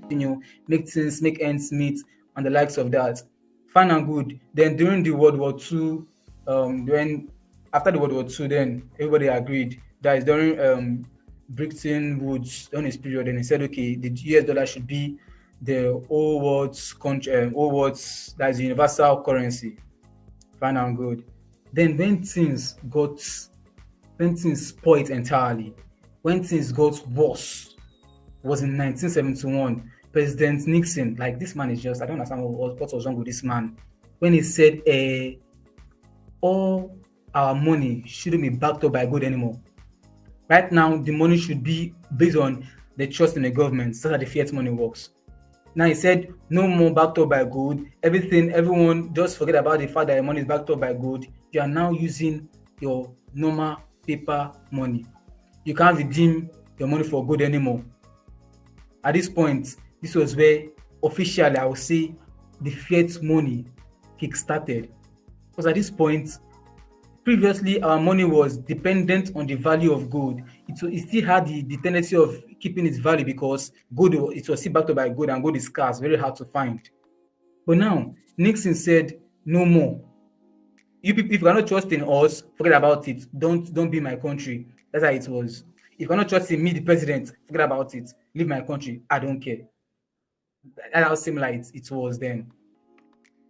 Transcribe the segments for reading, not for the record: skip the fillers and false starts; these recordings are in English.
make ends meet, and the likes of that. Fine and good. Then during the World War II, when after the World War II, then everybody agreed that is during Bretton Woods during his period, and he said, okay, the US dollar should be the whole world's country, whole world's that is universal currency. Fine and good. Then when things spoiled entirely, when things got worse, was in 1971. President Nixon, like this man is just, I don't understand what was wrong with this man. When he said, all our money shouldn't be backed up by gold anymore. Right now, the money should be based on the trust in the government. That's how the fiat money works. Now he said, no more backed up by gold. Everyone just forget about the fact that your money is backed up by gold. You are now using your normal paper money. You can't redeem your money for gold anymore. At this point, this was where officially I would say the fiat money kick-started. Because at this point, previously our money was dependent on the value of gold. It still had the tendency of keeping its value because gold, it was still backed up by gold, and gold is scarce, very hard to find. But now Nixon said, no more. You people, if you cannot trust in us, forget about it. Don't be my country. That's how it was. If you cannot trust in me, the president, forget about it. Leave my country. I don't care. That's how similar it was then.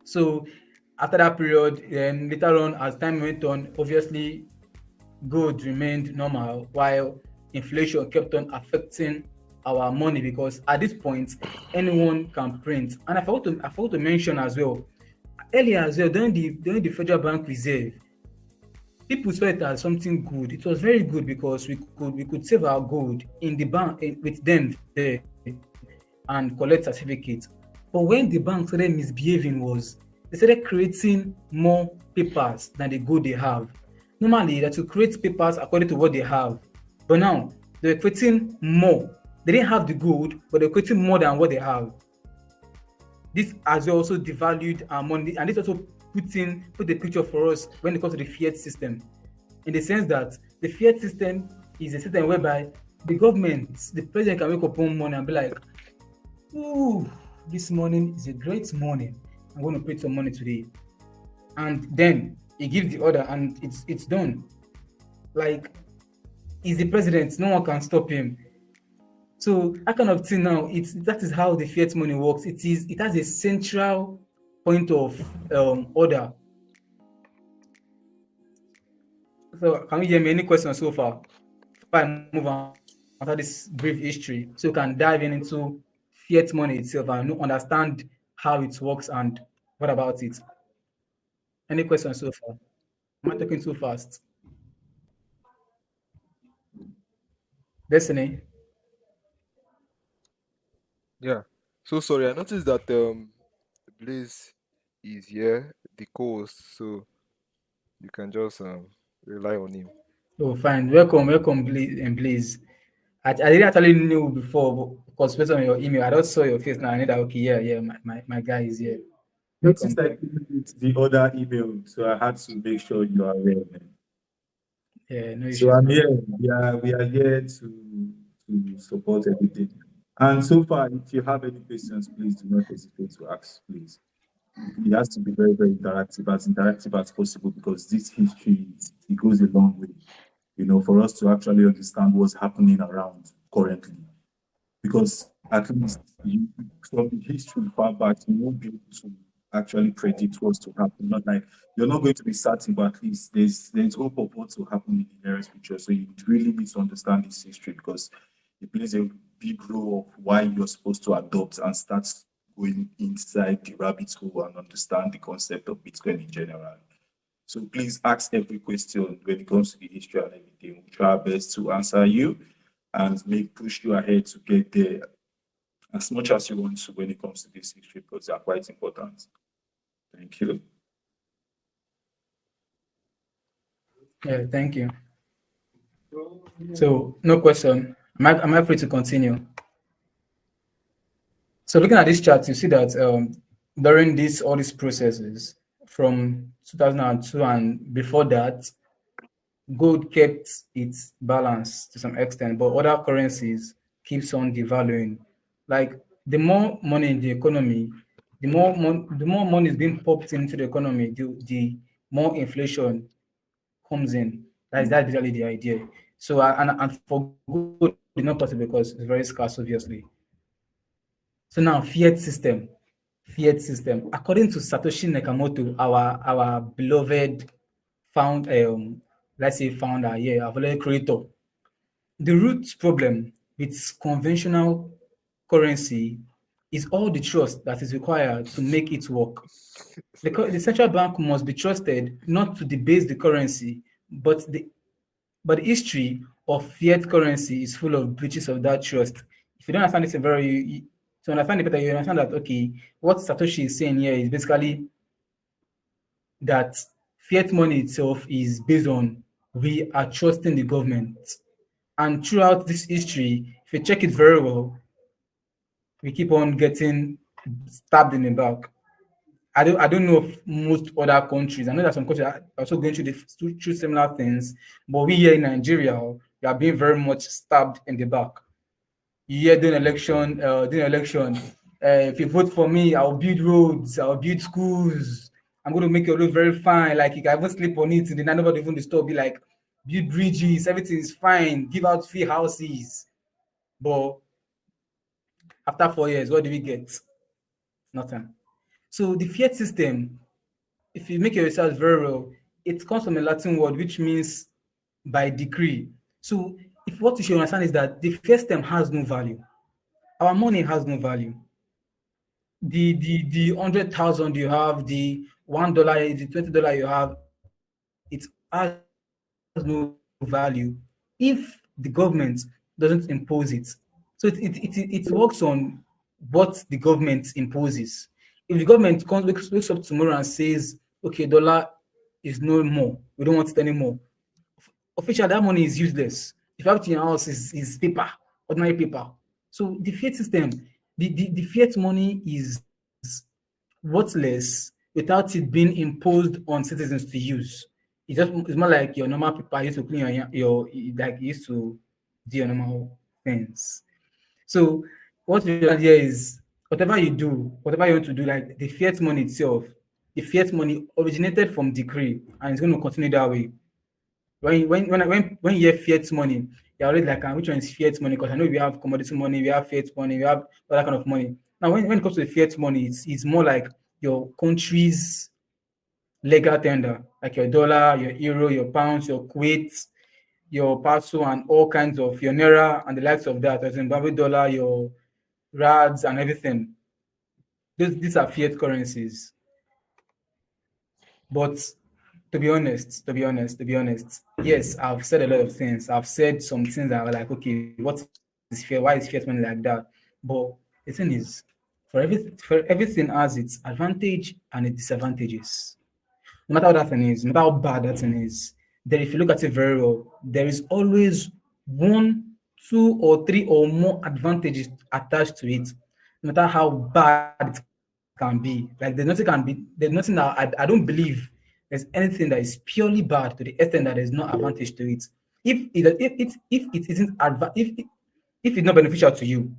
So after that period, then later on, as time went on, obviously gold remained normal while inflation kept on affecting our money, because at this point anyone can print. And I forgot to mention as well earlier as well, during the Federal Bank Reserve, people saw it as something good. It was very good because we could save our gold in the bank with them there and collect certificates. But when the bank started misbehaving, was they started creating more papers than the gold they have. Normally, that to create papers according to what they have, but now they're creating more. They didn't have the gold, but they're creating more than what they have. This has also devalued our money, and this also put a picture for us when it comes to the fiat system, in the sense that the fiat system is a system whereby the government, the president can wake up one morning and be like, "Ooh, this morning is a great morning. I'm going to print some money today," and then he gives the order, and it's done. Like, he's the president; no one can stop him. So that kind of thing now, that is how the fiat money works. It has a central point of order. So can you hear me? Any questions so far? Before I move on after this brief history, so you can dive into fiat money itself and understand how it works and what about it. Any questions so far? Am I talking too fast? Destiny? Yeah. So sorry, I noticed that Blaze is here, the co-host, so you can just rely on him. Oh, fine. Welcome, Blaise. I didn't actually know before, because based on your email, I just saw your face now. I knew that, okay, yeah, my guy is here. Welcome. Notice I didn't the other email, so I had to make sure you are aware. Yeah, no So issues, I'm bro. here. We are here to support everything. And so far, if you have any questions, please do not hesitate to ask, please. It has to be very, very interactive as possible, because this history, it goes a long way, for us to actually understand what's happening around currently. Because at least from the history far back, you won't be able to actually predict what's to happen. Not like you're not going to be certain, but at least there's hope of what will happen in the nearest future. So you really need to understand this history, because it plays a big role of why you're supposed to adopt and start going inside the rabbit hole and understand the concept of Bitcoin in general. So please ask every question when it comes to the history and everything. We'll try our best to answer you and push you ahead to get there as much as you want to when it comes to this history, because they are quite important. Thank you. Yeah, thank you. So, no question. Am I free to continue? So, looking at this chart, you see that during all these processes from 2002 and before that, gold kept its balance to some extent, but other currencies keeps on devaluing. Like the more money in the economy, the more money is being pumped into the economy, the more inflation comes in. That's basically the idea. So and for good, it's not possible because it's very scarce, obviously. So now fiat system. According to Satoshi Nakamoto, our beloved found let's say founder, yeah, our beloved creator, the root problem with conventional currency is all the trust that is required to make it work. The central bank must be trusted not to debase the currency, but the history of fiat currency is full of breaches of that trust. If you don't understand this, to understand it better, you understand that okay, what Satoshi is saying here is basically that fiat money itself is based on we are trusting the government. And throughout this history, if you check it very well, we keep on getting stabbed in the back. I don't know of most other countries. I know that some countries are also going through similar things, but we here in Nigeria, we are being very much stabbed in the back. You hear during election, if you vote for me, I'll build roads, I'll build schools, I'm going to make your road very fine. Like you can even sleep on it, and then nobody even disturb. Be like, build bridges, everything is fine. Give out free houses, but after 4 years, what do we get? Nothing. So the fiat system, if you make your research very well, it comes from a Latin word which means by decree. So if what you should understand is that the fiat system has no value. Our money has no value. The 100,000 you have, the $1, the $20 you have, it has no value if the government doesn't impose it. So it works on what the government imposes. If the government wakes up tomorrow and says, okay, dollar is no more, we don't want it anymore. Officially, that money is useless. If you have it in your house, is paper, ordinary paper. So the fiat system, the fiat money is worthless without it being imposed on citizens to use. It's more like your normal paper used to clean your like you used to do your normal things. So what the idea is whatever you want to do, like the fiat money itself, the fiat money originated from decree and it's going to continue that way. When you hear fiat money, you're always like, which one is fiat money? Because I know we have commodity money, we have fiat money, we have other kind of money. Now, when it comes to the fiat money, it's more like your country's legal tender, like your dollar, your euro, your pounds, your Kuwait, your peso, and all kinds of your naira and the likes of that, your Zimbabwe dollar, your rads, and everything. These are fiat currencies. But to be honest, yes, I've said a lot of things. I've said some things that are like, okay, what is fair? Why is fiat money like that? But the thing is, for everything has its advantage and its disadvantages. No matter what that thing is, no matter how bad that thing is, then if you look at it very well, there is always one, two, or three or more advantages attached to it. No matter how bad it can be, like there's nothing that I don't believe there's anything that is purely bad to the extent that there's no advantage to it. If it's not beneficial to you,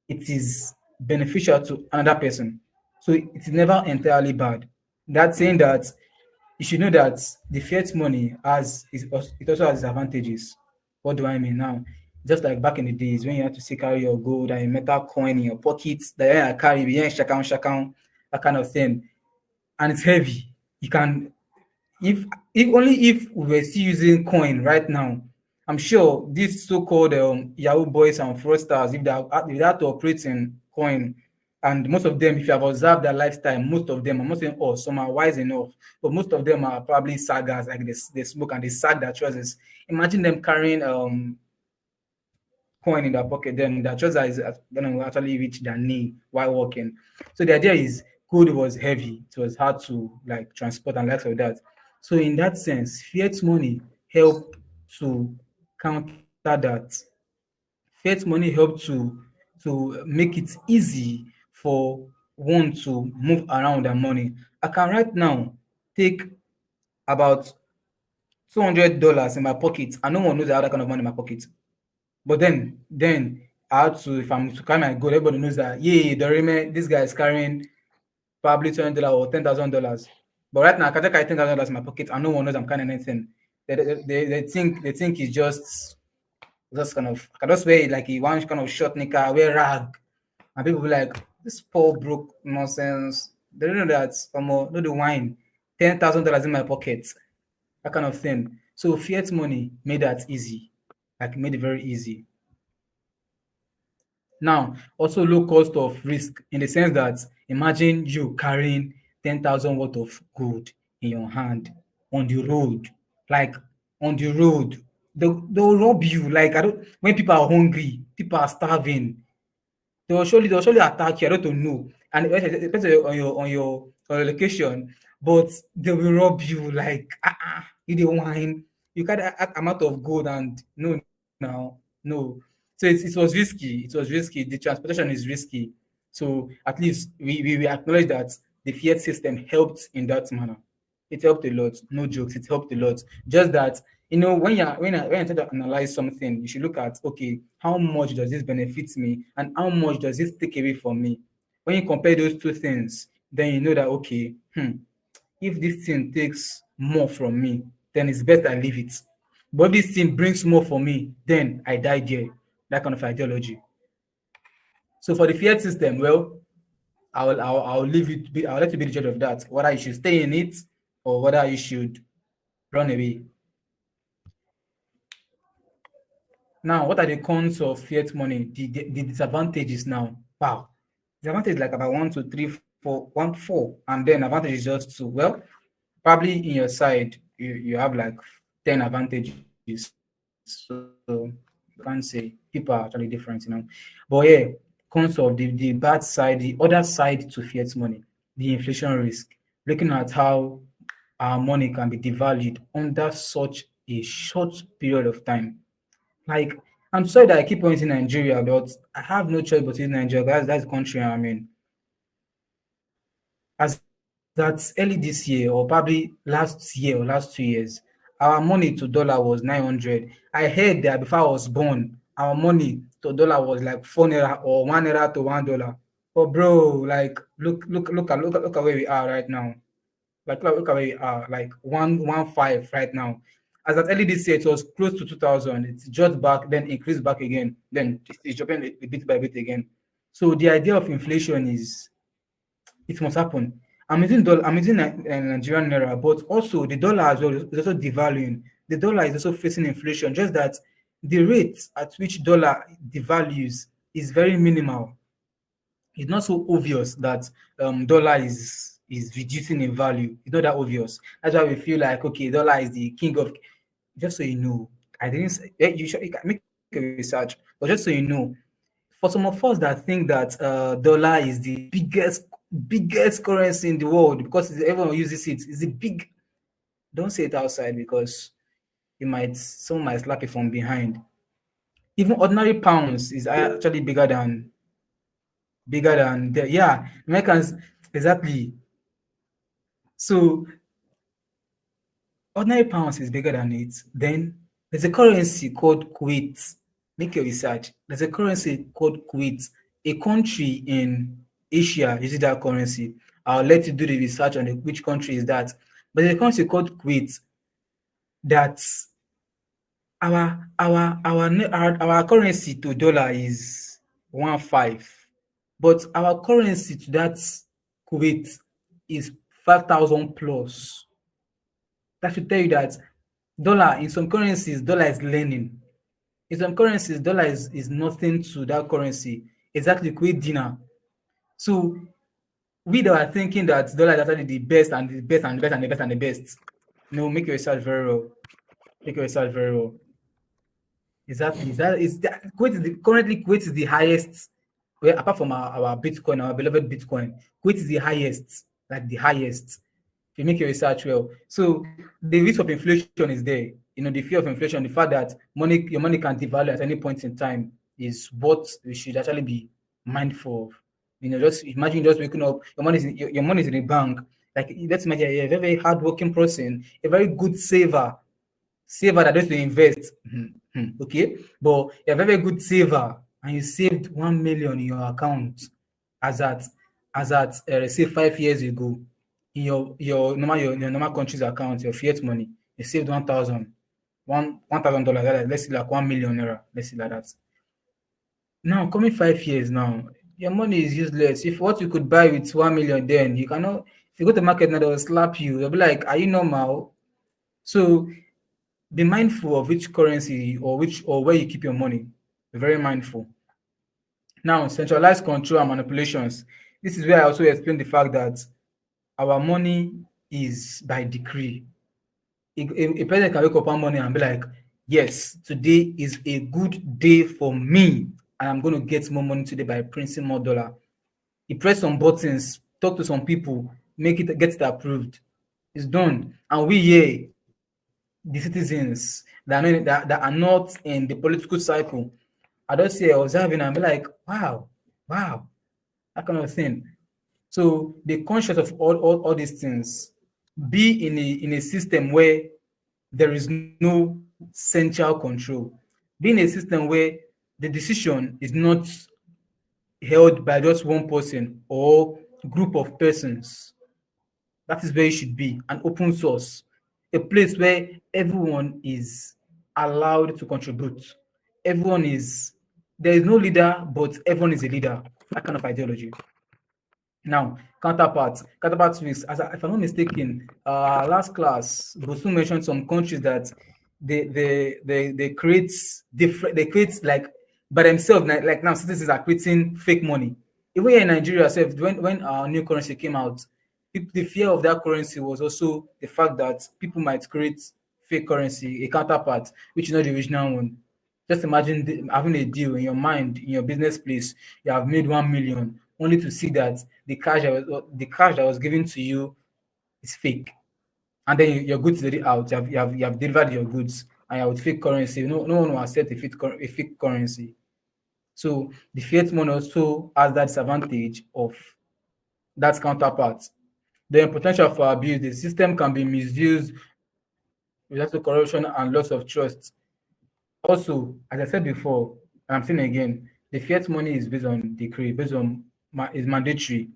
it is beneficial to another person. So it's never entirely bad. That's saying that you should know that the fiat money it also has advantages. What do I mean now? Just like back in the days when you had to say carry your gold and your metal coin in your pockets, that you carry behind shakam, that kind of thing, and it's heavy. You can if we were still using coin right now, I'm sure these so-called Yahoo boys and fraudsters, if they had to operate in coin, and most of them, if you have observed their lifestyle, most of them, I'm not saying all, some are wise enough, but most of them are probably sagas, like they smoke and they sag their trousers. Imagine them carrying coin in their pocket, then their trouser is going to actually reach their knee while walking. So the idea is gold was heavy, it was hard to like transport and likes of that. So in that sense, fiat money help to counter that. Fiat money help to make it easy for one to move around their money. I can right now take about $200 in my pocket and no one knows I have that kind of money in my pocket. But then I had to, if I'm to carry my gold, everybody knows that, yeah, Dorime, this guy is carrying probably $20 or $10,000. But right now, I can carry $10,000 in my pocket and no one knows I'm carrying anything. They think it's just kind of, I can just wear like a one kind of short knicker, wear rag, and people be like, this poor broke nonsense. They don't know that from no the wine, $10,000 in my pocket, that kind of thing. So fiat money made that easy, like made it very easy. Now, also low cost of risk in the sense that imagine you carrying 10,000 worth of gold in your hand on the road, like on the road. They'll rob you. Like, I don't, when people are hungry, people are starving, they will surely attack you. I don't know. And it depends on your location, but they will rob you like you the wine. You carry that amount of gold and no now. No. So it was risky. It was risky. The transportation is risky. So at least we acknowledge that the fiat system helped in that manner. It helped a lot. No jokes. It helped a lot. Just that, when you try to analyze something, you should look at, okay, how much does this benefit me and how much does this take away from me? When you compare those two things, then you know that, okay, if this thing takes more from me, then it's better I leave it. But if this thing brings more for me, then I die there. That kind of ideology. So for the fiat system, well, I'll leave it. I'll let you be the judge of that. Whether you should stay in it or whether you should run away. Now, what are the cons of fiat money? The disadvantages now. Wow. Disadvantage like about 1, 2, 3, 4, 1, 4, and then advantage is just 2. Well, probably in your side, you have like 10 advantages. So you can't say people are actually different. But yeah, cons of the bad side, the other side to fiat money, the inflation risk, looking at how our money can be devalued under such a short period of time. Like, I'm sorry that I keep pointing Nigeria, but I have no choice but to use Nigeria. That's the country I'm in. As that's early this year, or probably last year or last 2 years, our money to dollar was 900. I heard that before I was born, our money to dollar was like 4 naira or 1 naira to $1. But bro, like, look at where we are right now. Like, look at where we are, like 115 right now. As at early this year, it was close to 2,000. It's just back, then increased back again, then it's dropping a bit by bit again. So the idea of inflation is, it must happen. I'm using Nigerian naira, but also the dollar as well is also devaluing. The dollar is also facing inflation. Just that the rate at which dollar devalues is very minimal. It's not so obvious that dollar is reducing in value. It's not that obvious. That's why we feel like, okay, dollar is the king of. Just so you know, I didn't say, you can make a research, but just so you know, for some of us that think that dollar is the biggest currency in the world because everyone uses it. It's a big. Don't say it outside because someone might slap you from behind. Even ordinary pounds is actually bigger than the, yeah, Americans, exactly. So ordinary pounds is bigger than it. Then there's a currency called Kuwait. Make your research. There's a currency called Kuwait. A country in Asia uses that currency. I'll let you do the research on which country is that. But there's a country called Kuwait that our currency to dollar is 1.5, but our currency to that Kuwait is 5,000 plus. That should tell you that dollar in some currencies, dollar is learning. In some currencies, dollar is nothing to that currency. Exactly, Kuwait dinar. So we that are thinking that dollar is actually the best and the best and the best and the best and the best. No, make your research very well. Make your research very well. Exactly. Is that currently Kuwait is the highest. Well, apart from our Bitcoin, our beloved Bitcoin, Kuwait is the highest, like the highest. If you make your research well. So the risk of inflation is there. The fear of inflation, the fact that your money can devalue at any point in time is what we should actually be mindful of. Just imagine just waking up, your money is in a bank. Like, let's imagine you're a very, very hardworking person, a very good saver that does to invest. Okay, but you're a very good saver and you saved 1 million in your account as at say 5 years ago in your normal country's account, your fiat money, you saved 1,000 dollars. Let's say like 1 million naira. Let's say like that. Now coming 5 years now, your money is useless. If what you could buy with 1 million, then you cannot. If you go to market now, they'll slap you. They'll be like, "Are you normal?" So be mindful of which currency or where you keep your money. Be very mindful. Now, centralized control and manipulations. This is where I also explain the fact that our money is by decree. A president can wake up one morning and be like, yes, today is a good day for me, and I'm going to get more money today by printing more dollar. He press some buttons, talk to some people, get it approved. It's done. And we here, the citizens that are not in the political cycle, I just say observing and be like, wow, that kind of thing. So be conscious of all these things. Be in a system where there is no central control. Be in a system where the decision is not held by just one person or group of persons. That is where it should be, an open source, a place where everyone is allowed to contribute. Everyone is There is no leader, but everyone is a leader. That kind of ideology. Now, counterparts risk. If I'm not mistaken, last class, Bosu mentioned some countries that they create different. They create like by themselves. Like now, citizens are creating fake money. Even here in Nigeria, self, when our new currency came out, the fear of that currency was also the fact that people might create fake currency, a counterpart, which is not the original one. Just imagine having a deal in your mind, in your business place, you have made 1 million, only to see that the cash that was given to you is fake, and then your goods already out. You have delivered your goods, and you have fake currency. No one will accept a fake currency. So the fiat money also has that disadvantage of that counterpart. The potential for abuse. The system can be misused, resulting to corruption and loss of trust. Also, as I said before, and I'm saying again, the fiat money is based on decree, based on is mandatory.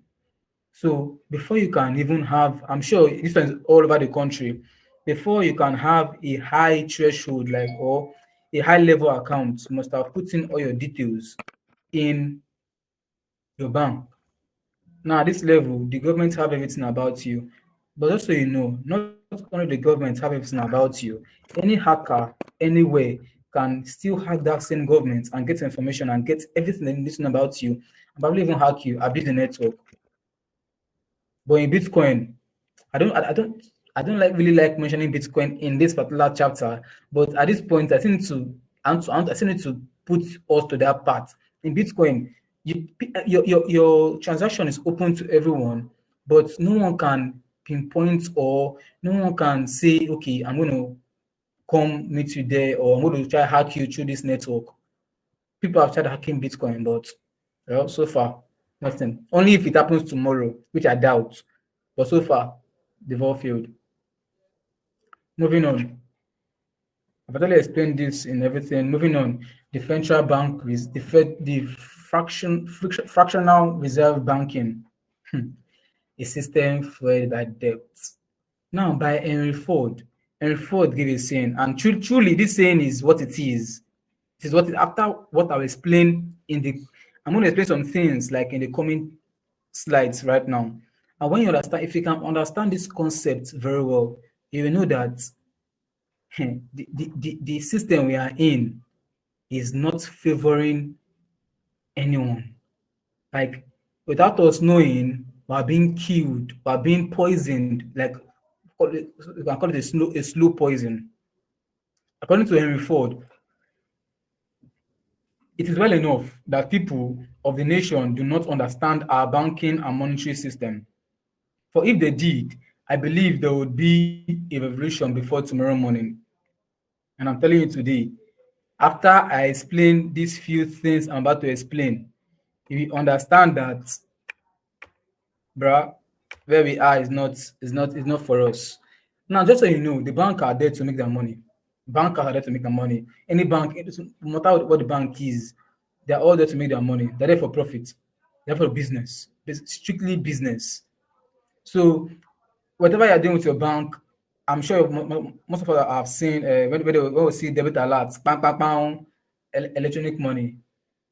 So before you can even have, I'm sure this one is all over the country. Before you can have a high threshold, like or a high level account, you must have put in all your details in your bank. Now, at this level, the government have everything about you. But also, not only the government have everything about you, any hacker anywhere can still hack that same government and get information and get everything they need to know about you, and probably even hack you, abuse the network. But in Bitcoin, I don't, I, I don't, I don't really like mentioning Bitcoin in this particular chapter. But at this point, I still need to put us to that part. In Bitcoin, your transaction is open to everyone, but no one can pinpoint or no one can say, okay, I'm going to come meet you there or I'm going to try hack you through this network. People have tried hacking Bitcoin, but well, so far nothing. Only if it happens tomorrow, which I doubt. But so far, they've all failed. Moving on. I've already explained this in everything. Moving on. The central bank is the fractional reserve banking, a system fueled by debt. Now, by Henry Ford. Henry Ford gave a saying, and truly, this saying is what it is. It is after what I'll explain I'm going to explain some things like in the coming slides right now. And when you understand, if you can understand this concept very well, you will know that the system we are in is not favoring anyone. Like, without us knowing, we're being killed, we're being poisoned, like you can call it a slow poison. According to Henry Ford, it is well enough that people of the nation do not understand our banking and monetary system. For if they did, I believe there would be a revolution before tomorrow morning. And I'm telling you today, after I explain these few things I'm about to explain, you will understand that, bruh, where we are is not for us. Now, just so you know, the bank are there to make their money. Bankers are there to make their money. Any bank, no matter what the bank is, They're all there to make their money. They're there for profit. They're for business, strictly business. So whatever you're doing with your bank, I'm sure most of us have seen when we see debit alerts, bang, bang, bang, electronic money,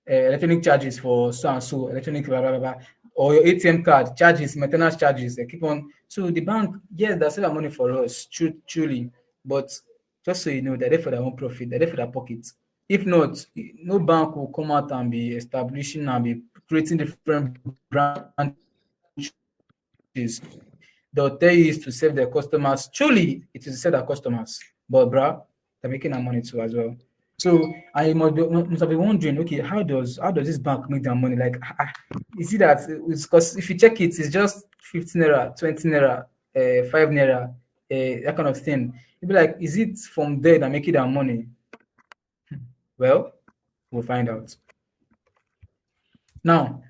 electronic charges for so and so, electronic blah, blah, blah, blah, or your ATM card charges, maintenance charges, they keep on. So the bank, yes, they save money for us, truly, but just so you know, they're there for their own profit, they're there for their pockets. If not, no bank will come out and be establishing and be creating different branches. They'll tell you is to serve their customers. Truly, it is to serve their customers. But bruh, they're making their money too as well. So I must have been wondering, okay, how does this bank make their money? Like, you see that it's because if you check it, it's just 15 naira, 20 naira, 5 naira, that kind of thing. You'd be like, is it from there that making their money? Well, we'll find out. Now,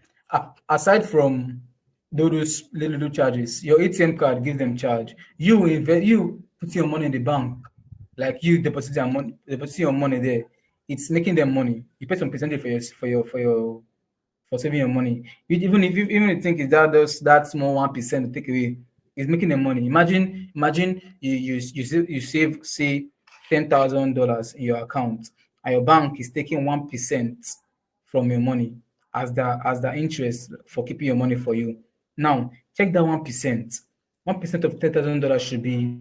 aside from those little charges, your ATM card gives them charge. You put your money in the bank, like you deposit your money there. It's making them money. You pay some percentage for saving your money. Even if you think is that small 1% take away, it's making them money. Imagine you save say $10,000 in your account, and your bank is taking 1% from your money as the interest for keeping your money for you. Now check that 1%. 1% of $10,000 should be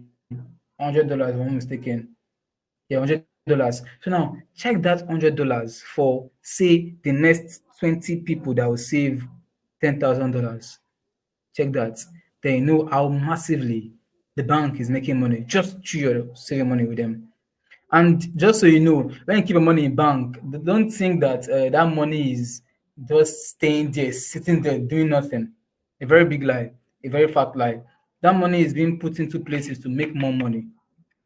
$100 if I'm not mistaken. Yeah, $100. So now check that $100 for say the next 20 people that will save $10,000. Check that. Then you know how massively the bank is making money just through your saving money with them. And just so you know, when you keep your money in bank, don't think that that money is just staying there, sitting there, doing nothing. A very big lie, a very fat lie. That money is being put into places to make more money.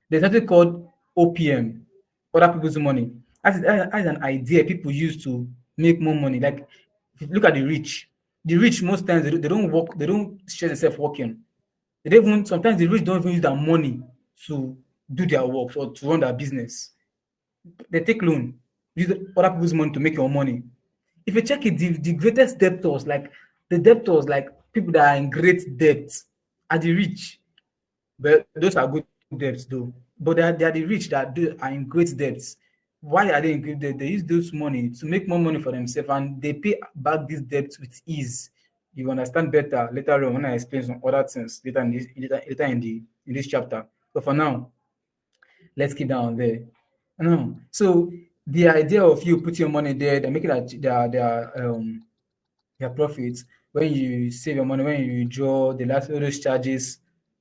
There's something called OPM, other people's money. That's an idea people use to make more money. Like, if you look at the rich. The rich most times they don't work, they don't stress themselves working. They don't even sometimes the rich don't even use their money to do their work or to run their business. They take loan, use other people's money to make your money. If you check it, the greatest debtors, like the debtors, like people that are in great debt, are the rich. But those are good debts though. But they are the rich are in great debts. Why are they in great debt? They use those money to make more money for themselves and they pay back these debts with ease. You understand better later on when I explain some other things later in this chapter. But for now, let's keep down there. No. So the idea of you putting your money there, they make it their profits when you save your money, when you draw the last all those charges,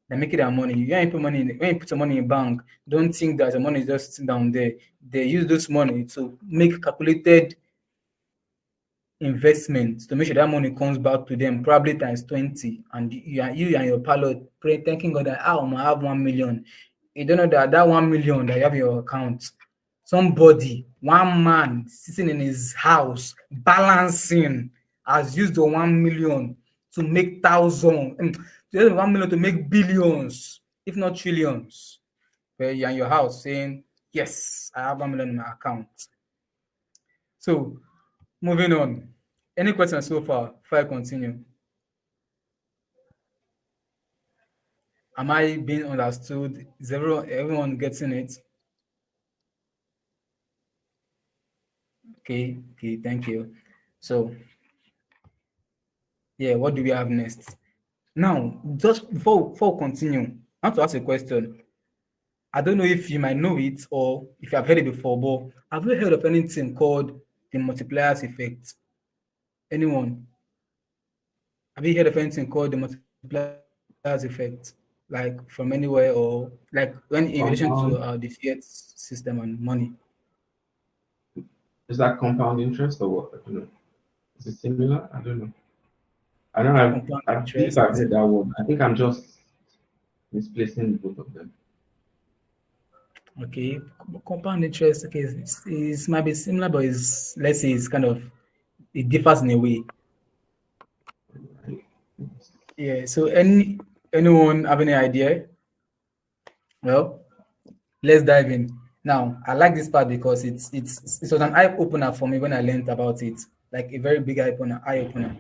they make it their money. When you put money when you put your money in bank, don't think that the money is just sitting down there. They use those money to make calculated investments to make sure that money comes back to them probably times 20, and you and your pilot pray thanking God that I have 1 million. You don't know that that 1 million that you have in your account, somebody, one man sitting in his house balancing has used the 1 million to make thousand, to use 1 million to make billions, if not trillions. Where you're in your house saying, yes, I have 1 million in my account. So moving on. Any questions so far before I continue? Am I being understood? Is everyone getting it? Okay, thank you. So yeah, what do we have next? Now, just before we continue, I want to ask a question. I don't know if you might know it or if you have heard it before, but have you heard of anything called the multipliers effect? Anyone? Have you heard of anything called the multipliers effect? Like from anywhere or like when in relation to the Compound, fiat system and money? is that compound interest or what? I don't know. Is it similar? I don't know. I don't know. Compound I believe interest. I've heard that one. I think I'm just misplacing both of them. Okay, compound interest. Okay, might be similar, but it's let's say it's kind of it differs in a way. Right? Yeah. So anyone have any idea? Well, let's dive in. Now, I like this part because it was an eye opener for me when I learned about it, like a very big eye opener. Eye opener.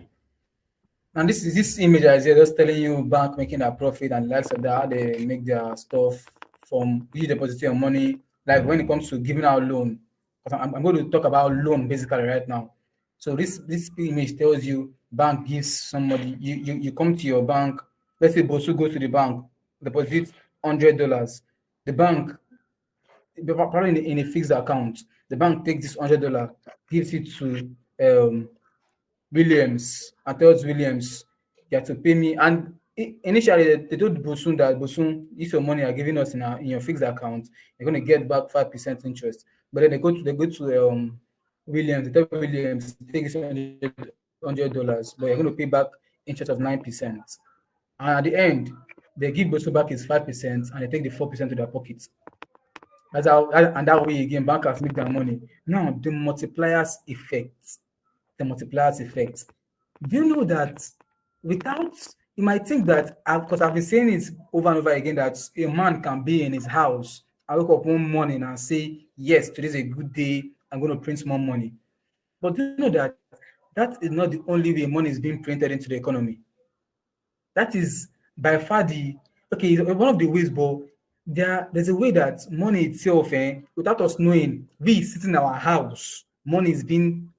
And this image is just telling you bank making a profit and likes of that, how they make their stuff from you depositing your money. Like when it comes to giving out loan, 'cause I'm going to talk about loan basically right now. So this image tells you bank gives somebody, you come to your bank. Let's say Bosu goes to the bank, deposits $100. The bank, probably in a fixed account, the bank takes this $100, gives it to Williams, and tells Williams, you have to pay me. And initially, they told Bosun that Bosun, if your money are giving us in your fixed account, you're going to get back 5% interest. But then they go to Williams, they tell Williams, take this $100, but you're going to pay back interest of 9%. And at the end, they give Bosun back his 5% and they take the 4% to their pockets. And that way again, bankers make their money. Now, the multipliers effect. The multipliers effect. Do you know that without, you might think that, because I've been saying it over and over again, that a man can be in his house and wake up one morning and say, yes, today's a good day, I'm going to print more money. But do you know that that is not the only way money is being printed into the economy? That is by far one of the ways, but there's a way that money itself, without us knowing, we sitting in our house, money is being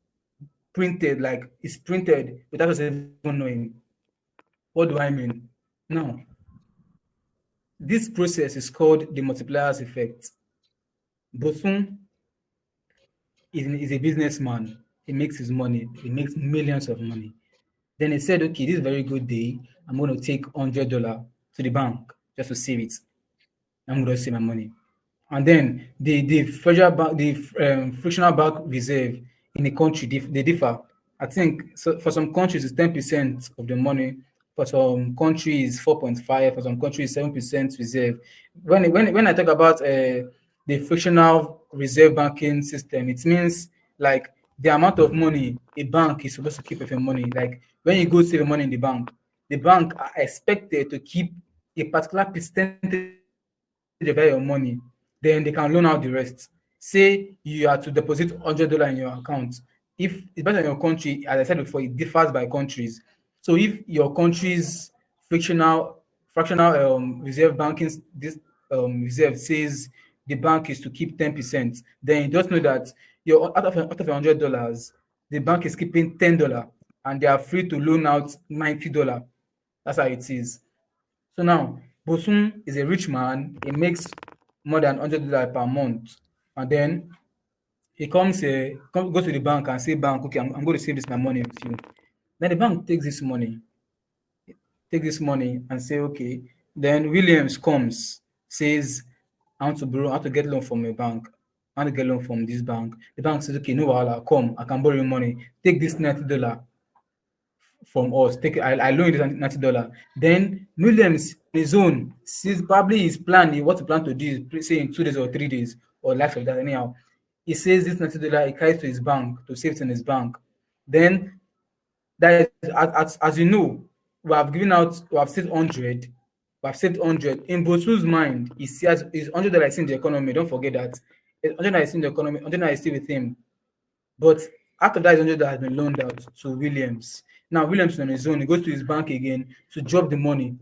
printed, like it's printed without us even knowing. What do I mean? Now, this process is called the multipliers effect. Bosun is a businessman. He makes his money. He makes millions of money. Then he said, okay, this is a very good day. I'm going to take $100 to the bank just to save it. I'm going to save my money. And then the federal bank, the frictional bank reserve in the country, they differ. I think so for some countries it's 10% of the money. For some countries 4.5. For some countries 7% reserve. When I talk about the frictional reserve banking system, it means like the amount of money a bank is supposed to keep of your money. Like when you go save your money in the bank are expected to keep a particular percentage of your money, then they can loan out the rest. Say you are to deposit $100 in your account. If it's based on your country, as I said before, it differs by countries. So if your country's fractional reserve banking this reserve says the bank is to keep 10%, then you just know that your out of $100, the bank is keeping $10, and they are free to loan out $90. That's how it is. So now, Bosun is a rich man. He makes more than $100 per month, and then he goes to the bank and say, "Bank, okay, I'm going to save this my money with you." Then the bank take this money and say, "Okay." Then Williams comes, says, I want to get loan from a bank. I want to get loan from this bank." The bank says, "Okay, no wahala, come, I can borrow you money. Take this $90 from us. I loan you this $90." Then Williams on his own sees probably his plan, what he plan to do is say in 2 days or 3 days or less of that anyhow. He says this $90 he carries to his bank to save it in his bank. Then that is, as you know, we have saved 100. We have saved 100. In Bosu's mind, he sees his $100 in the economy. Don't forget that. His $100 in the economy, $100 is still with him. But after that, 100 has been loaned out to Williams. Now Williams on his own, he goes to his bank again to drop the money,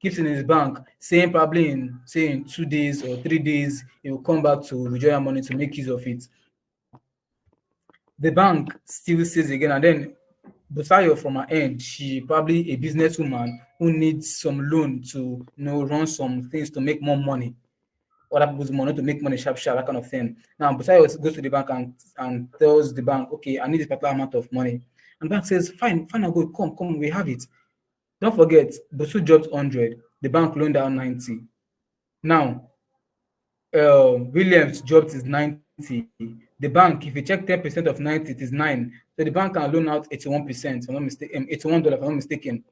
keeps it in his bank, saying probably in 2 days or 3 days, he will come back to withdraw money to make use of it. The bank still says again, and then Busayo from her end, she probably a businesswoman who needs some loan to run some things to make more money. Other people's money to make money sharp, that kind of thing. Now, Busayo goes to the bank and tells the bank, okay, I need this particular amount of money. And the bank says, fine, I'll go, come, we have it. Don't forget, Bosu dropped 100, the bank loaned out 90. Now, Williams dropped his 90. The bank, if you check 10% of 90, it is 9. So the bank can loan out 81%, if I'm not mistaken, $81, if I'm not mistaken.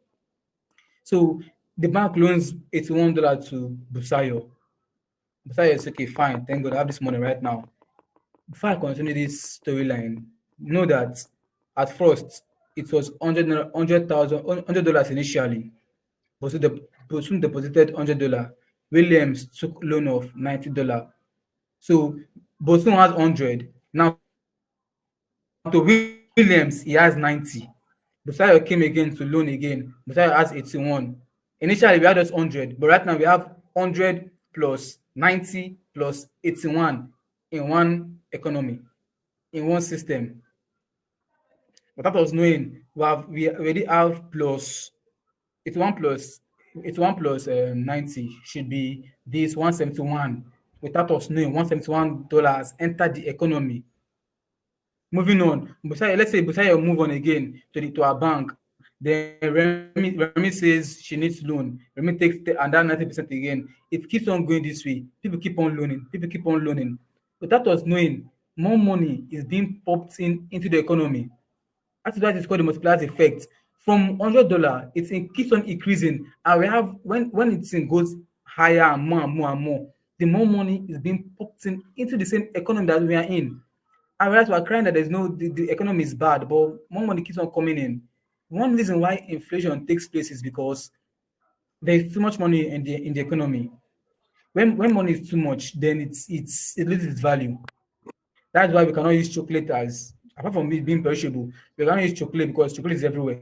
So the bank loans $81 to Busayo. Busayo is okay, fine, thank God I have this money right now. Before I continue this storyline, know that at first it was $100 initially. Bosun deposited $100. Williams took loan of $90. So Bosun has 100. Now to Williams, he has 90. Busayo came again to loan again. Busayo has 81. Initially, we had just 100, but right now we have 100 plus 90 plus 81 in one economy, in one system. Without us knowing, we already have plus 81 plus 90 should be this 171. Without us knowing, $171 entered the economy. Moving on, Busayo, let's say Busayo move on again to our bank. Then Remy says she needs loan. Remy takes and that 90% again. It keeps on going this way. People keep on loaning. People keep on loaning. Without us knowing, more money is being pumped in into the economy. That is why it's called the multiplier effect. From $100, keeps on increasing, and we have when it goes higher and more and more and more, the more money is being pumped in into the same economy that we are in. And whereas we are crying that the economy is bad, but more money keeps on coming in. One reason why inflation takes place is because there is too much money in the economy. When money is too much, then it loses its value. That's why we cannot use chocolate as apart from it being perishable, we cannot use chocolate because chocolate is everywhere.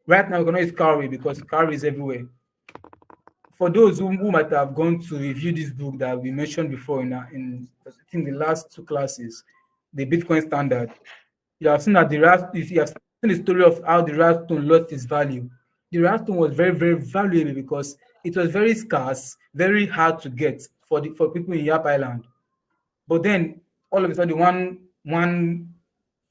Right now we cannot use cowrie because cowrie is everywhere. For those who might have gone to review this book that we mentioned before in I think the last two classes, the Bitcoin standard, you have seen that you have seen the story of how the Ralstone lost its value. The Ralstone was very, very valuable because it was very scarce, very hard to get for people in Yap Island. But then all of a sudden, one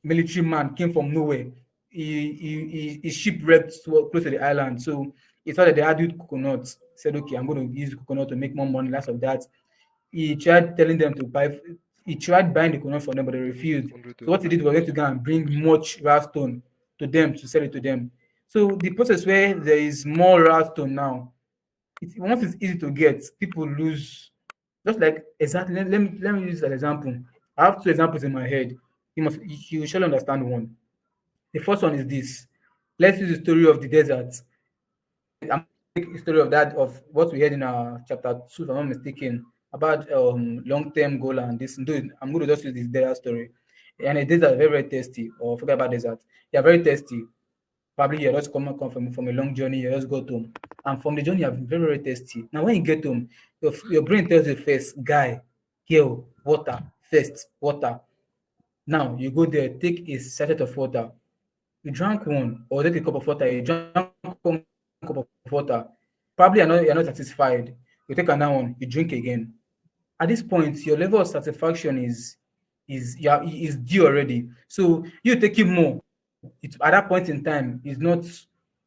military man came from nowhere. He shipwrecked close to the island. So he saw that they had used coconuts. Said, okay, I'm going to use coconut to make more money. Last of that, he tried telling them to buy. He tried buying the coconut from them, but they refused. So what he did was going to go and bring much ralstone to them to sell it to them. So the process where there is more ralstone now, once it's easy to get, people lose. Just like exactly, let me use an example. I have two examples in my head. You shall understand one. The first one is this. Let's use the story of the desert. I'm going to take the story of that of what we heard in chapter 2, if I'm not mistaken, about long-term goal and this. I'm going to just use this desert story. And a desert very, very tasty, or forget about desert. They are very tasty. Probably you just come from a long journey, you just go home. And from the journey, you have been very, very tasty. Now, when you get home, your brain tells you first, guy, girl, water, first, water. Now, you go there, take a sachet of water. You drank one, or take a cup of water, you drank one cup of water. Probably you're not satisfied. You take another one, you drink again. At this point, your level of satisfaction is due already. So you taking more, at that point in time is not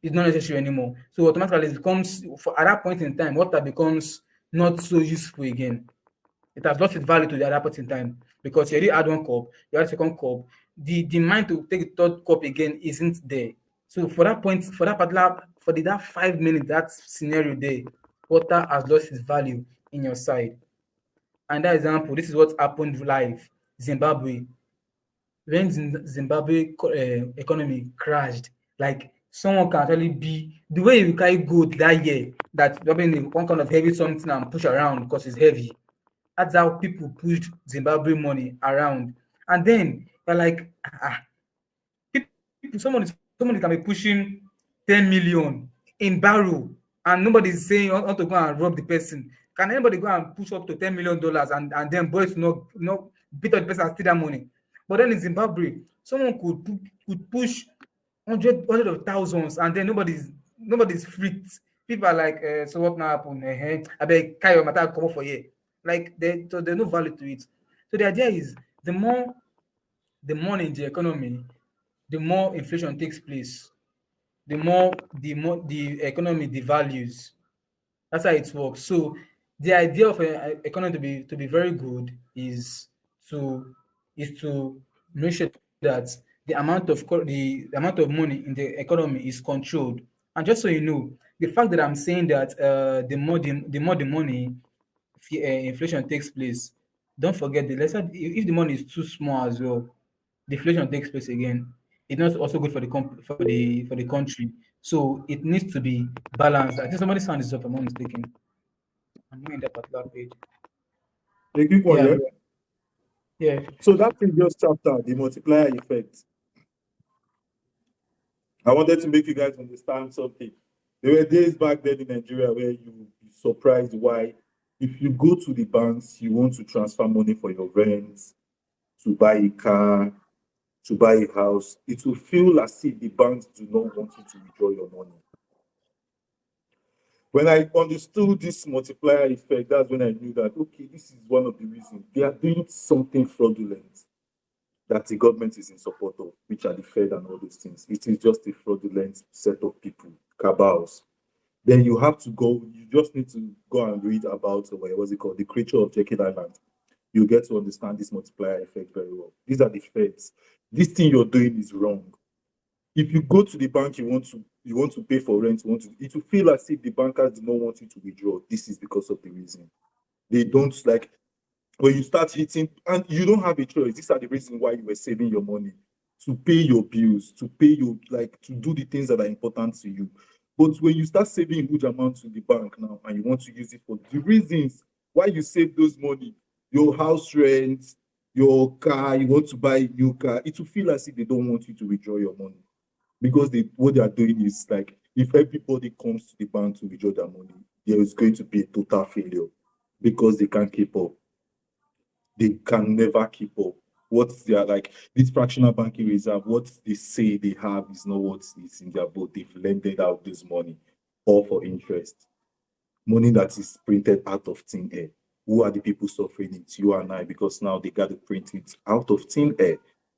necessary anymore. So automatically it becomes at that point in time, water becomes not so useful again. It has lost its value to the other point in time because you already had one cup, you had a second cup. The mind to take the third cup again isn't there. So for that point, for that particular that 5 minutes, that scenario there, water has lost its value in your side. And that example, this is what happened live. Zimbabwe, when Zimbabwe economy crashed, like someone can actually be the way you carry gold that year, that having one kind of heavy something and push around because it's heavy. That's how people pushed Zimbabwe money around. And then you're like, somebody can be pushing 10 million in barrel, and nobody's saying want to go and rob the person. Can anybody go and push up to $10 million and then boys not beat up the person and steal that money? But then in Zimbabwe, someone could push hundred of thousands, and then nobody's freaked. People are like, so what now happen? I beg carry your matter come up for here. Like so there's no value to it. So the idea is the money in the economy, the more inflation takes place, the more the economy devalues. That's how it works. So the idea of an economy to be very good to to make sure that the amount of money in the economy is controlled. And just so you know, the fact that I'm saying that the more the money inflation takes place, don't forget the lesser if the money is too small as well, deflation takes place again. It's not also good for the country. So it needs to be balanced. I think somebody's hand is up. I'm not mistaken. I'm not in that particular page. A quick one, Yeah, yeah. yeah. So that previous chapter, the multiplier effect, I wanted to make you guys understand something. There were days back then in Nigeria where you would be surprised why, if you go to the banks, you want to transfer money for your rent, to buy a car, to buy a house, it will feel as if the banks do not want you to withdraw your money. When I understood this multiplier effect, that's when I knew that, okay, this is one of the reasons they are doing something fraudulent that the government is in support of, which are the Fed and all those things. It is just a fraudulent set of people, cabals. Then you have to go, you just need to go and read about what's it called, the creature of Jekyll Island. You get to understand this multiplier effect very well. These are the Feds. This thing you're doing is wrong. If you go to the bank, you want to pay for rent, it will feel as if the bankers do not want you to withdraw. This is because of the reason. They don't like when you start hitting, and you don't have a choice. These are the reasons why you were saving your money to pay your bills, to pay your to do the things that are important to you. But when you start saving huge amounts to the bank now and you want to use it for the reasons why you save those money, your house rent, your car, you want to buy a new car, it will feel as if they don't want you to withdraw your money. Because what they are doing is like if everybody comes to the bank to withdraw their money, there is going to be a total failure because they can't keep up. They can never keep up. What they are like, this fractional banking reserve, what they say they have is not what is in their boat. They've lended out this money, all for interest. Money that is printed out of thin air. Who are the people suffering it? You and I, because now they got to print it out of thin air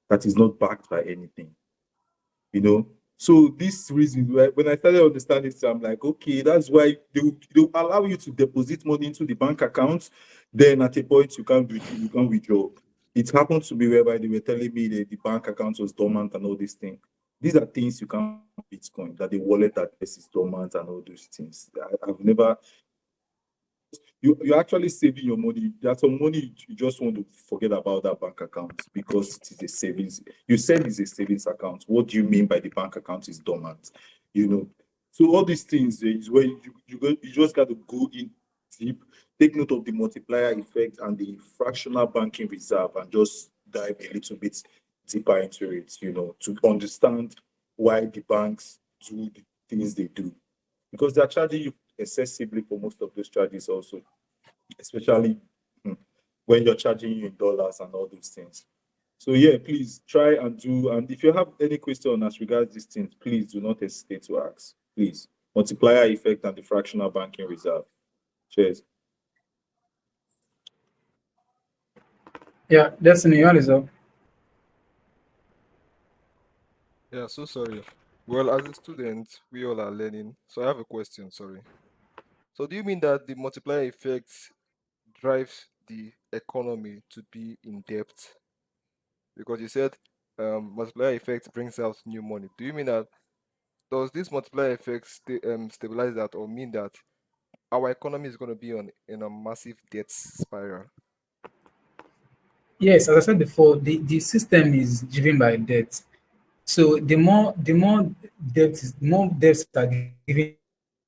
that is not backed by anything. You know, so this reason when I started understanding it, I'm like, okay, that's why they'll allow you to deposit money into the bank account. Then at a point you can't withdraw. It happened to me whereby they were telling me that the bank account was dormant and all these things. These are things you can't Bitcoin, that the wallet address is dormant and all those things. I've never you're actually saving your money. There's some money you just want to forget about that bank account because it is a savings. You said it's a savings account. What do you mean by the bank account is dormant? You know, so all these things is where you just got to go in deep, take note of the multiplier effect and the fractional banking reserve, and just dive a little bit deeper into it. You know, to understand why the banks do the things they do, because they're charging you excessively for most of those charges also, especially when you're charging you in dollars and all those things. So yeah, please try and do. And if you have any question as regards these things, please do not hesitate to ask. Please, multiplier effect and the fractional banking reserve. Cheers. Yeah, Destiny, what is up? Yeah, so sorry. Well, as a student, we all are learning. So I have a question, sorry. So do you mean that the multiplier effect drives the economy to be in debt? Because you said multiplier effect brings out new money. Do you mean that does this multiplier effect stabilize that, or mean that our economy is going to be on in a massive debt spiral? Yes, as I said before, the system is driven by debt. So the more debts are given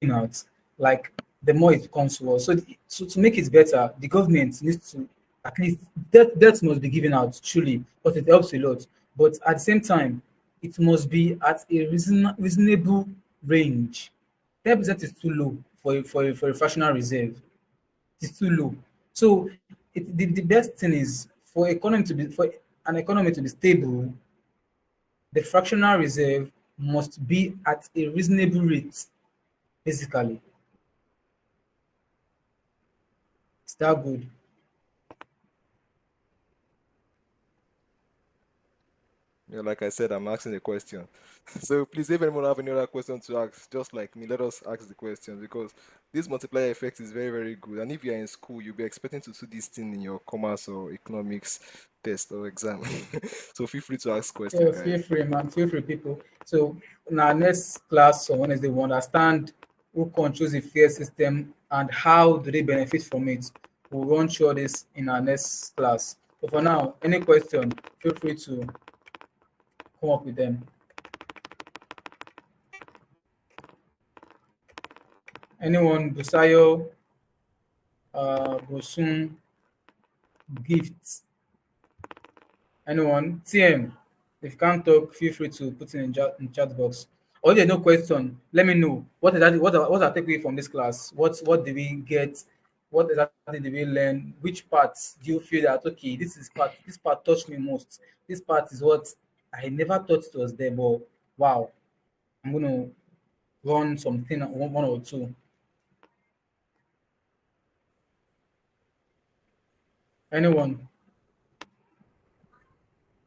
out, like the more it becomes worse. So to make it better, the government needs to at least debt must be given out truly, but it helps a lot. But at the same time, it must be at a reasonable range. 10% is too low for a fractional reserve. It's too low. So the best thing is for an economy to be stable, the fractional reserve must be at a reasonable rate, basically. Is that good? Yeah, like I said, I'm asking the question. So please, if anyone have any other question to ask, just like me, let us ask the question, because this multiplier effect is very, very good. And if you're in school, you'll be expecting to do this thing in your commerce or economics test or exam. So feel free to ask question, Yeah, feel guys. free, man. Feel free, people. So in our next class on Wednesday, we understand who controls the fear system and how do they benefit from it. We'll run through this in our next class. But for now, any question, feel free to come up with them. Anyone, Busayo, Bosun, Gifts. Anyone? TM. If you can't talk, feel free to put in chat box. Or if there's no question, let me know. What I take away from this class? What did we get? What exactly did we learn? Which parts do you feel that okay, this part touched me most. This part is what I never thought it was there, but wow, I'm gonna run something one or two. Anyone?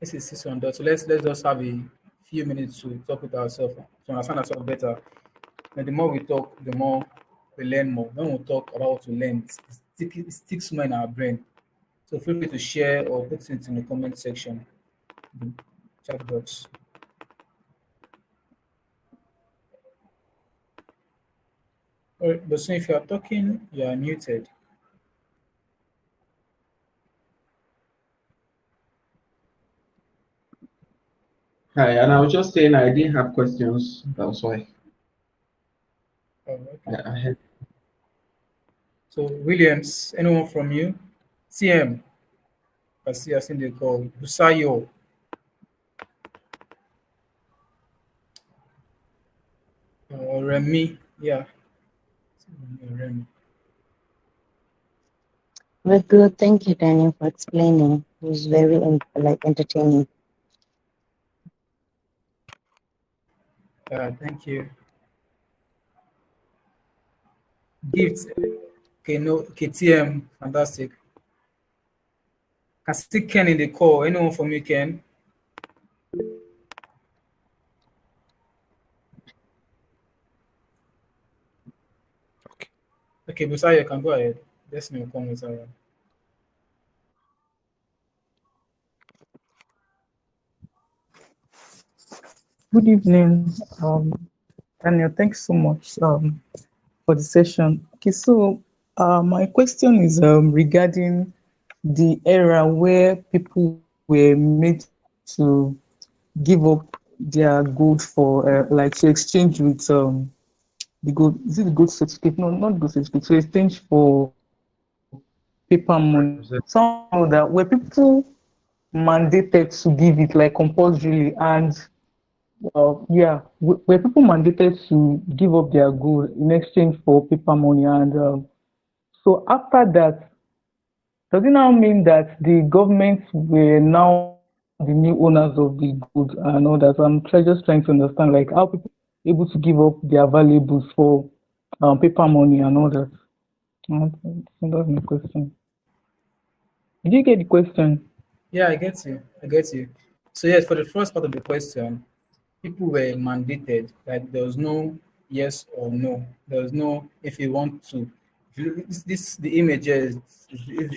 This is 600. So let's just have a few minutes to talk with ourselves to understand ourselves better. And the more we talk, the more we learn more. When we talk about what we learn, it sticks more in our brain. So feel free to share or put it in the comment section, the chat box. But so if you are talking, you are muted. Hi, and I was just saying I didn't have questions. That's why Oh, okay. I had. So Williams, anyone from you? TM, I see us in the call. Busayo, Remy, yeah, Remy. We're good. Thank you, Daniel, for explaining. It was very entertaining. Thank you. Gifts, okay, no, KTM, fantastic. Can see Ken in the call. Anyone from you, Ken? Okay. Okay, Busayo, you can go ahead. Destiny will come later. Good evening, Daniel. Thanks so much for the session. Okay, so my question is regarding the era where people were made to give up their gold for like to exchange with the gold. Is it the gold certificate? No, not gold certificate. To exchange for paper money. Some know that where people mandated to give it like compulsorily and yeah, were people mandated to give up their gold in exchange for paper money? And so after that, does it now mean that the government were now the new owners of the gold and all that? So I'm just trying to understand like how people able to give up their valuables for paper money and all that. So that's my question. Did you get the question? Yeah, I get you. I get you. So yes, for the first part of the question, people were mandated. Like there was no yes or no. There was no if you want to. This the image here is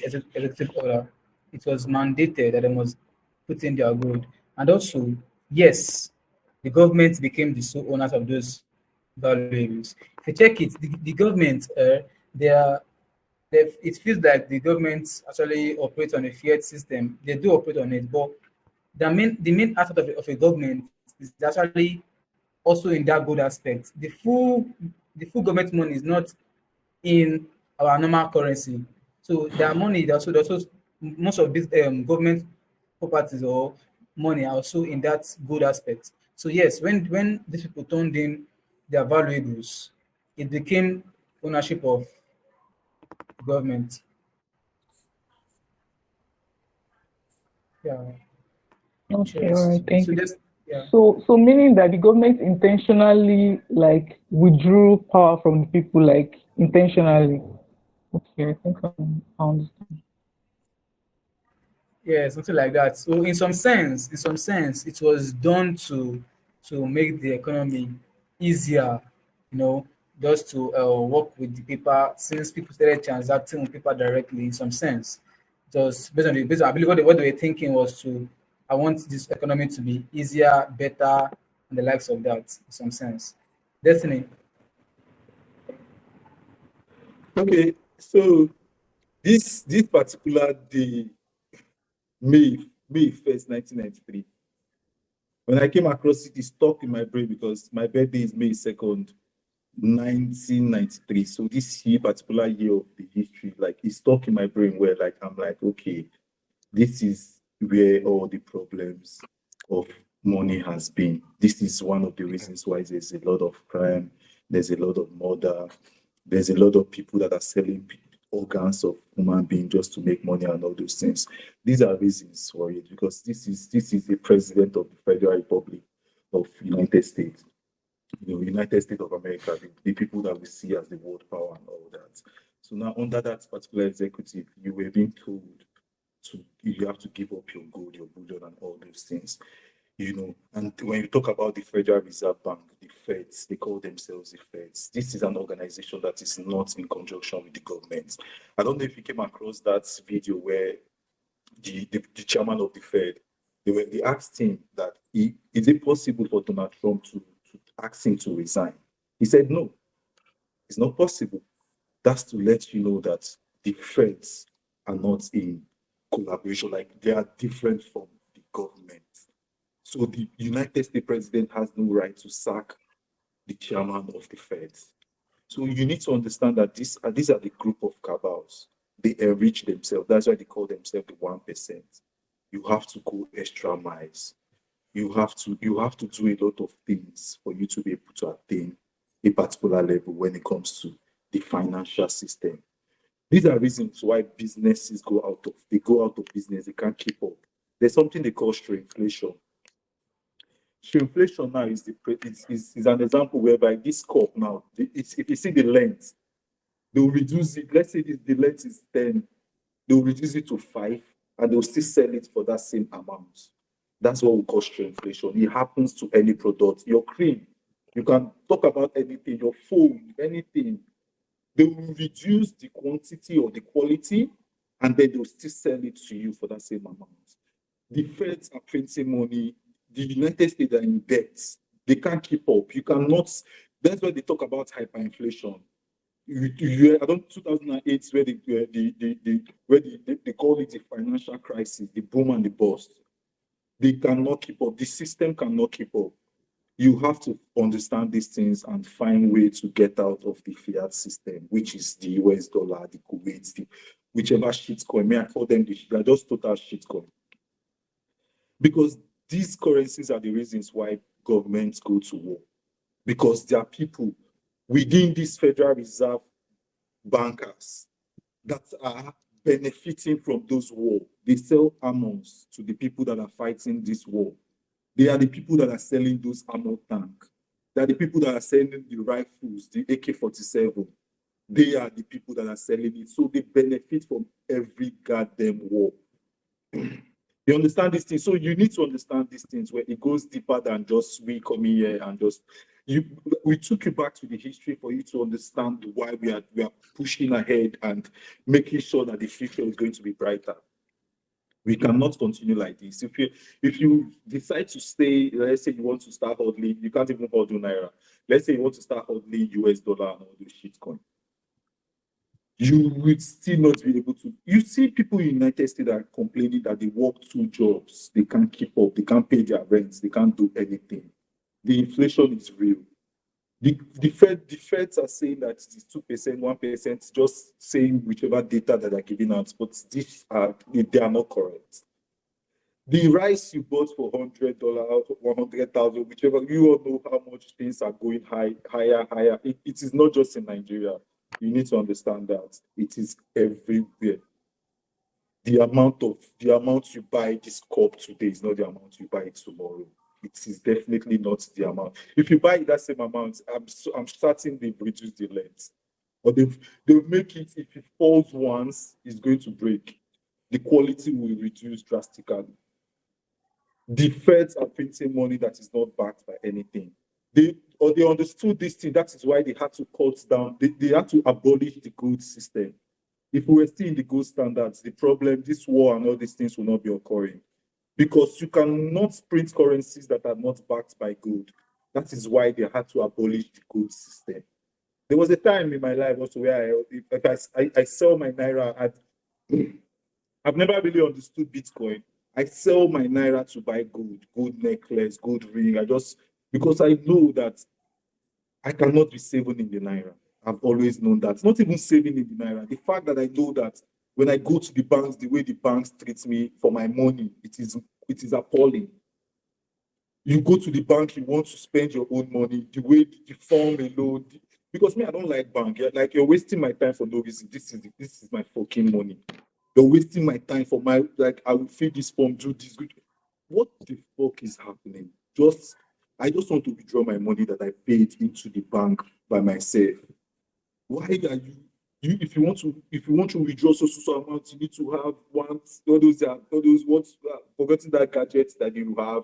executive order. It was mandated that they must put in their good. And also, yes, the government became the sole owners of those valuables. If you check it, the government they are it feels like the government actually operates on a fiat system. They do operate on it, but the main aspect of a government is actually also in that good aspect. The full government money is not in our normal currency. So their money, there's also most of these government properties or money are also in that good aspect. So yes, when these people turned in their valuables, it became ownership of government. Yeah. Okay, all Cheers. right, thank So you. just yeah. So meaning that the government intentionally like withdrew power from the people, like intentionally. Okay, I think I understand. Yeah, something like that. So in some sense, it was done to make the economy easier, you know, just to work with the paper since people started transacting with paper directly. In some sense, just based on I believe what they were thinking was to I want this economy to be easier, better, and the likes of that. In some sense, Destiny. Okay, so this particular day, May 1st, 1993. When I came across it, it stuck in my brain because my birthday is May 2nd, 1993. So this year, particular year of the history, like it's stuck in my brain where like I'm like, okay, This is where all the problems of money has been. This is one of the reasons why there's a lot of crime, there's a lot of murder, there's a lot of people that are selling organs of human beings just to make money and all those things. These are reasons for it, because this is the president of the Federal Republic of United States, United States of America, the people that we see as the world power and all that. So now under that particular executive, you were being told you have to give up your gold, your bullion, and all those things. And when you talk about the Federal Reserve Bank, the Feds, they call themselves the Feds. This is an organization that is not in conjunction with the government. I don't know if you came across that video where the chairman of the Fed, they asked him that is it possible for Donald Trump to ask him to resign? He said no, it's not possible. That's to let you know that the Feds are not in collaboration, like they are different from the government. So the United States president has no right to sack the chairman of the Fed. So you need to understand that these are the group of cabals. They enrich themselves. That's why they call themselves the 1%. You have to go extra miles. You have to do a lot of things for you to be able to attain a particular level when it comes to the financial system. These are reasons why businesses go out of business. They can't keep up. There's something they call shrinkflation. Shrinkflation now is an example whereby this cup now, if you see the length, they'll reduce it. Let's say the length is 10, they'll reduce it to 5, and they'll still sell it for that same amount. That's what we call shrinkflation. It happens to any product. Your cream, you can talk about anything, your phone, anything. They will reduce the quantity or the quality, and then they'll still sell it to you for that same amount. The Feds are printing money. The United States are in debt. They can't keep up. You cannot. That's why they talk about hyperinflation. I don't 2008 where they call it a financial crisis, the boom and the bust. They cannot keep up. The system cannot keep up. You have to understand these things and find ways to get out of the fiat system, which is the US dollar, the Kuwait, whichever shitcoin. May I call them they're just total shitcoin. Because these currencies are the reasons why governments go to war. Because there are people within this Federal Reserve bankers that are benefiting from those wars. They sell arms to the people that are fighting this war. They are the people that are selling those armored tanks. They are the people that are selling the rifles, the AK-47. They are the people that are selling it. So they benefit from every goddamn war. You understand these things? So you need to understand these things where it goes deeper than just we coming here and just we took you back to the history for you to understand why we are pushing ahead and making sure that the future is going to be brighter. We cannot continue like this. If you decide to stay, let's say you want to start hodling, you can't even hold naira. Let's say you want to start hodling US dollar and all those shitcoin. You would still not be able to. You see people in the United States that are complaining that they work 2 jobs, they can't keep up, they can't pay their rents, they can't do anything. The inflation is real. The Feds are saying that it's 2%, 1%, just saying whichever data that they're giving out, but they are not correct. The rice you bought for $100, 100,000, whichever, you all know how much things are going higher. It is not just in Nigeria. You need to understand that it is everywhere. The amount you buy this cup today is not the amount you buy it tomorrow. It is definitely not the amount. If you buy that same amount, I'm certain they've reduced the length. Or they'll make it, if it falls once, it's going to break. The quality will reduce drastically. The Feds are printing money that is not backed by anything. They understood this thing. That is why they had to cut down. They had to abolish the gold system. If we were still in the gold standards, the problem, this war and all these things will not be occurring. Because you cannot print currencies that are not backed by gold. That is why they had to abolish the gold system. There was a time in my life also where I sell my naira. I've never really understood Bitcoin. I sell my naira to buy gold necklace, gold ring. Because I know that I cannot be saving in the naira. I've always known that. Not even saving in the naira. The fact that I know that When I go to the banks, the way the banks treat me for my money, it is appalling. You go to the bank, you want to spend your own money, the way the form alone, because me, I don't like bank. Like, you're wasting my time for no reason. This is my fucking money. You're wasting my time for my, like, I will fill this form, do this. What the fuck is happening? I just want to withdraw my money that I paid into the bank by myself. Why are if you want to withdraw so amount, you need to have all those what's forgetting that gadget that you have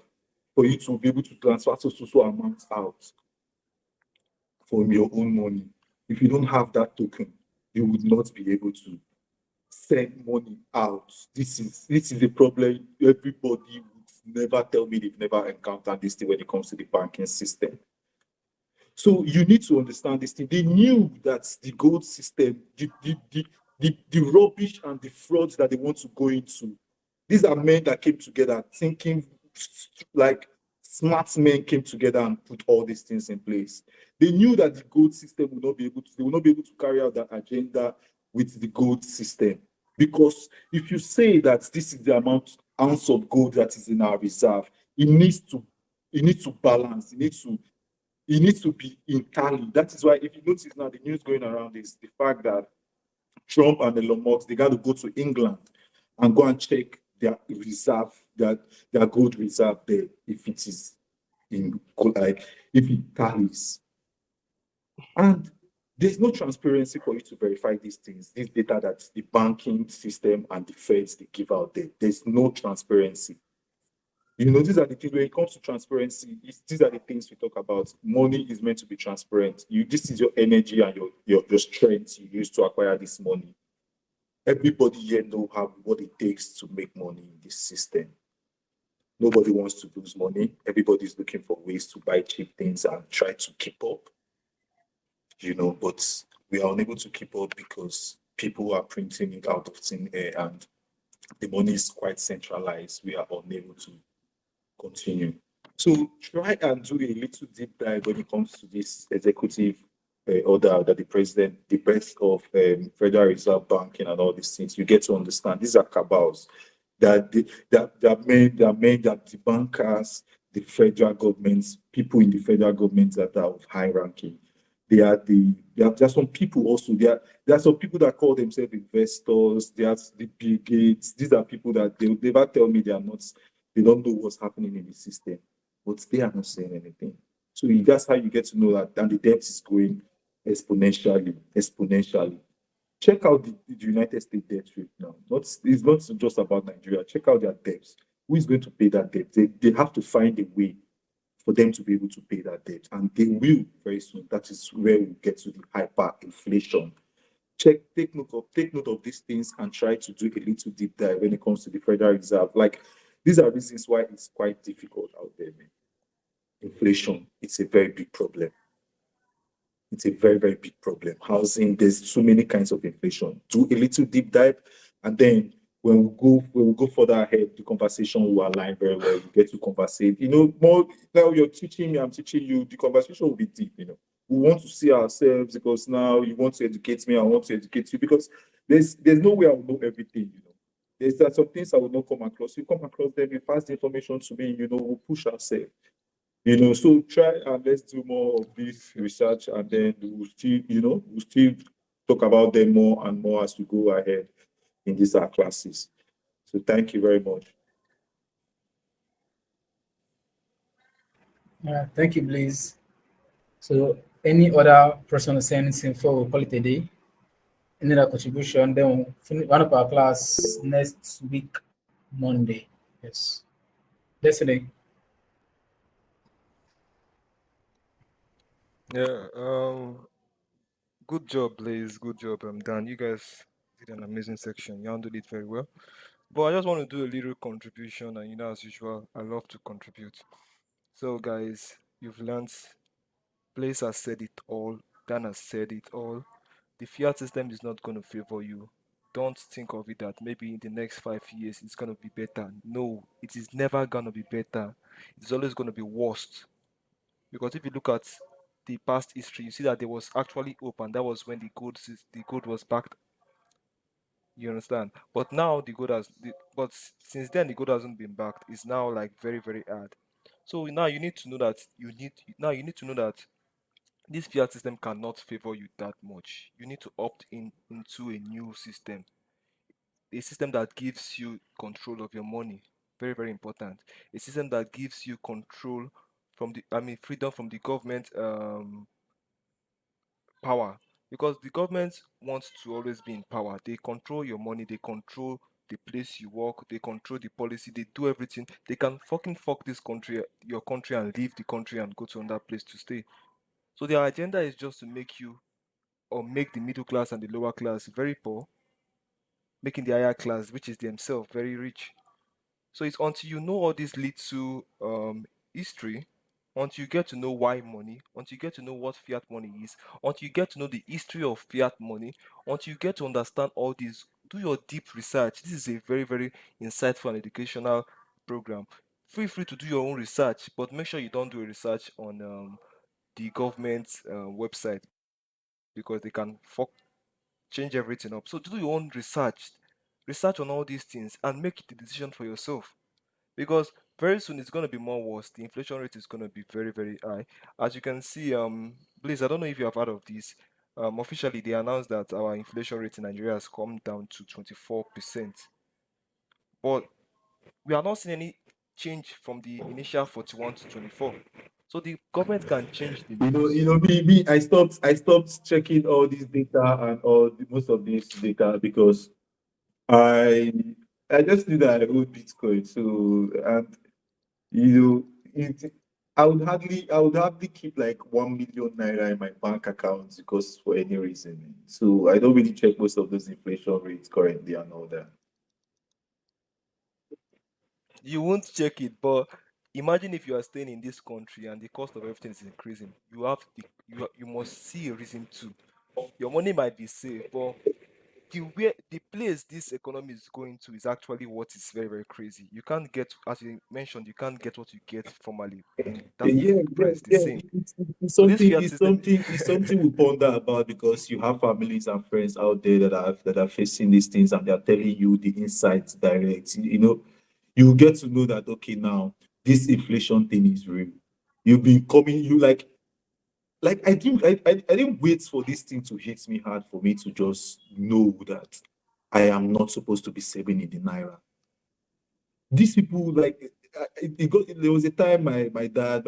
for you to be able to transfer so amounts out from your own money. If you don't have that token, you would not be able to send money out. This is a problem. Everybody would never tell me they've never encountered this thing when it comes to the banking system. So you need to understand this thing. They knew that the gold system, the rubbish and the frauds that they want to go into. These are men that came together thinking like smart men came together and put all these things in place. They knew that the gold system will not be able to, they will not be able to carry out that agenda with the gold system. Because if you say that this is the ounce of gold that is in our reserve, it needs to balance, it needs to be in tally. That is why, if you notice now, the news going around is the fact that Trump and Elon Musk, they got to go to England and go and check their reserve, their gold reserve there, if it is if it tallies. And there's no transparency for you to verify these things, this data that the banking system and the feds they give out there. There's no transparency. These are the things when it comes to transparency. These are the things we talk about. Money is meant to be transparent. This is your energy and your strength you use to acquire this money. Everybody here know what it takes to make money in this system. Nobody wants to lose money. Everybody's looking for ways to buy cheap things and try to keep up. But we are unable to keep up because people are printing it out of thin air and the money is quite centralized. We are unable to continue. So try and do a little deep dive when it comes to this executive order that the president, the best of Federal Reserve Banking and all these things. You get to understand these are cabals that the bankers, the federal governments, people in the federal government that are of high ranking. There are some people also. There are some people that call themselves investors. There's the Bill Gates. These are people that they will never tell me they don't know what's happening in the system, but they are not saying anything. So that's how you get to know that and the debt is growing exponentially. Check out the United States debt rate now. It's not just about Nigeria. Check out their debts. Who is going to pay that debt? They have to find a way for them to be able to pay that debt, and they will very soon. That is where we get to the hyperinflation. Take note of these things and try to do a little deep dive when it comes to the Federal Reserve. Like, these are reasons why it's quite difficult out there, man. Inflation, it's a very big problem. It's a very, very big problem. Housing, there's so many kinds of inflation. Do a little deep dive, and then when we go further ahead, the conversation will align very well. We get to conversate. More now you're teaching me, I'm teaching you. The conversation will be deep. We want to see ourselves because now you want to educate me, I want to educate you, because there's no way I will know everything. There's some things I will not come across. You come across them, you pass the information to me. We'll push ourselves. So try and let's do more of this research, and then we'll still talk about them more and more as we go ahead in these classes. So thank you very much. Thank you, Blaise. So, any other person say anything before we call it a day? Any other contribution? Then we'll run up our class next week, Monday. Yes. Yesterday. Yeah. Good job, Blaise. Good job, Dan. You guys did an amazing section. You handled it very well. But I just want to do a little contribution, and as usual, I love to contribute. So, guys, you've learned. Blaise has said it all. Dan has said it all. The fiat system is not going to favor you. Don't think of it that maybe in the next 5 years it's going to be better. No, it is never going to be better. It's always going to be worse. Because if you look at the past history, you see that there was actually hope, and that was when the gold was backed You understand? But now since then the gold hasn't been backed. It's now like very very hard. So now you need to know that you need to know that this fiat system cannot favor you that much. You need to opt into a new system, a system that gives you control of your money. Very very important. A system that gives you control freedom from the government power, because the government wants to always be in power. They control your money, they control the place you work, they control the policy, they do everything. They can fucking fuck this country, your country, and leave the country and go to another place to stay. So their agenda is just to make you, or make the middle class and the lower class very poor, making the higher class, which is themselves, very rich. So it's until you know all this little history, until you get to know why money, until you get to know what fiat money is, until you get to know the history of fiat money, until you get to understand all these, do your deep research. This is a very, very insightful and educational program. Feel free to do your own research, but make sure you don't do a research on the government's website, because they can change everything up. So do your own research on all these things, and make the decision for yourself, because very soon it's going to be more worse. The inflation rate is going to be very very high. As you can see, Blaise, I don't know if you have heard of this. Officially they announced that our inflation rate in Nigeria has come down to 24%, but we are not seeing any change from the initial 41 to 24. So the government can change the news. I stopped checking all this data and most of this data because I I just knew that I owned Bitcoin. So and you know I would hardly keep like 1 million naira in my bank account because for any reason. So I don't really check most of those inflation rates currently and all that. You won't check it, but imagine if you are staying in this country and the cost of everything is increasing. You must see a reason to. Your money might be safe, but the place this economy is going to is actually what is very very crazy. You can't get, as you mentioned, you can't get what you get formally, and that is Yeah, the yeah, price, the yeah. same. It's So this something. fiat It's system, something. It's something we ponder about because you have families and friends out there that are facing these things, and they are telling you the insights direct. You get to know that okay, now this inflation thing is real. You've been coming. I didn't wait for this thing to hit me hard for me to just know that I am not supposed to be saving in the naira. These people there was a time my dad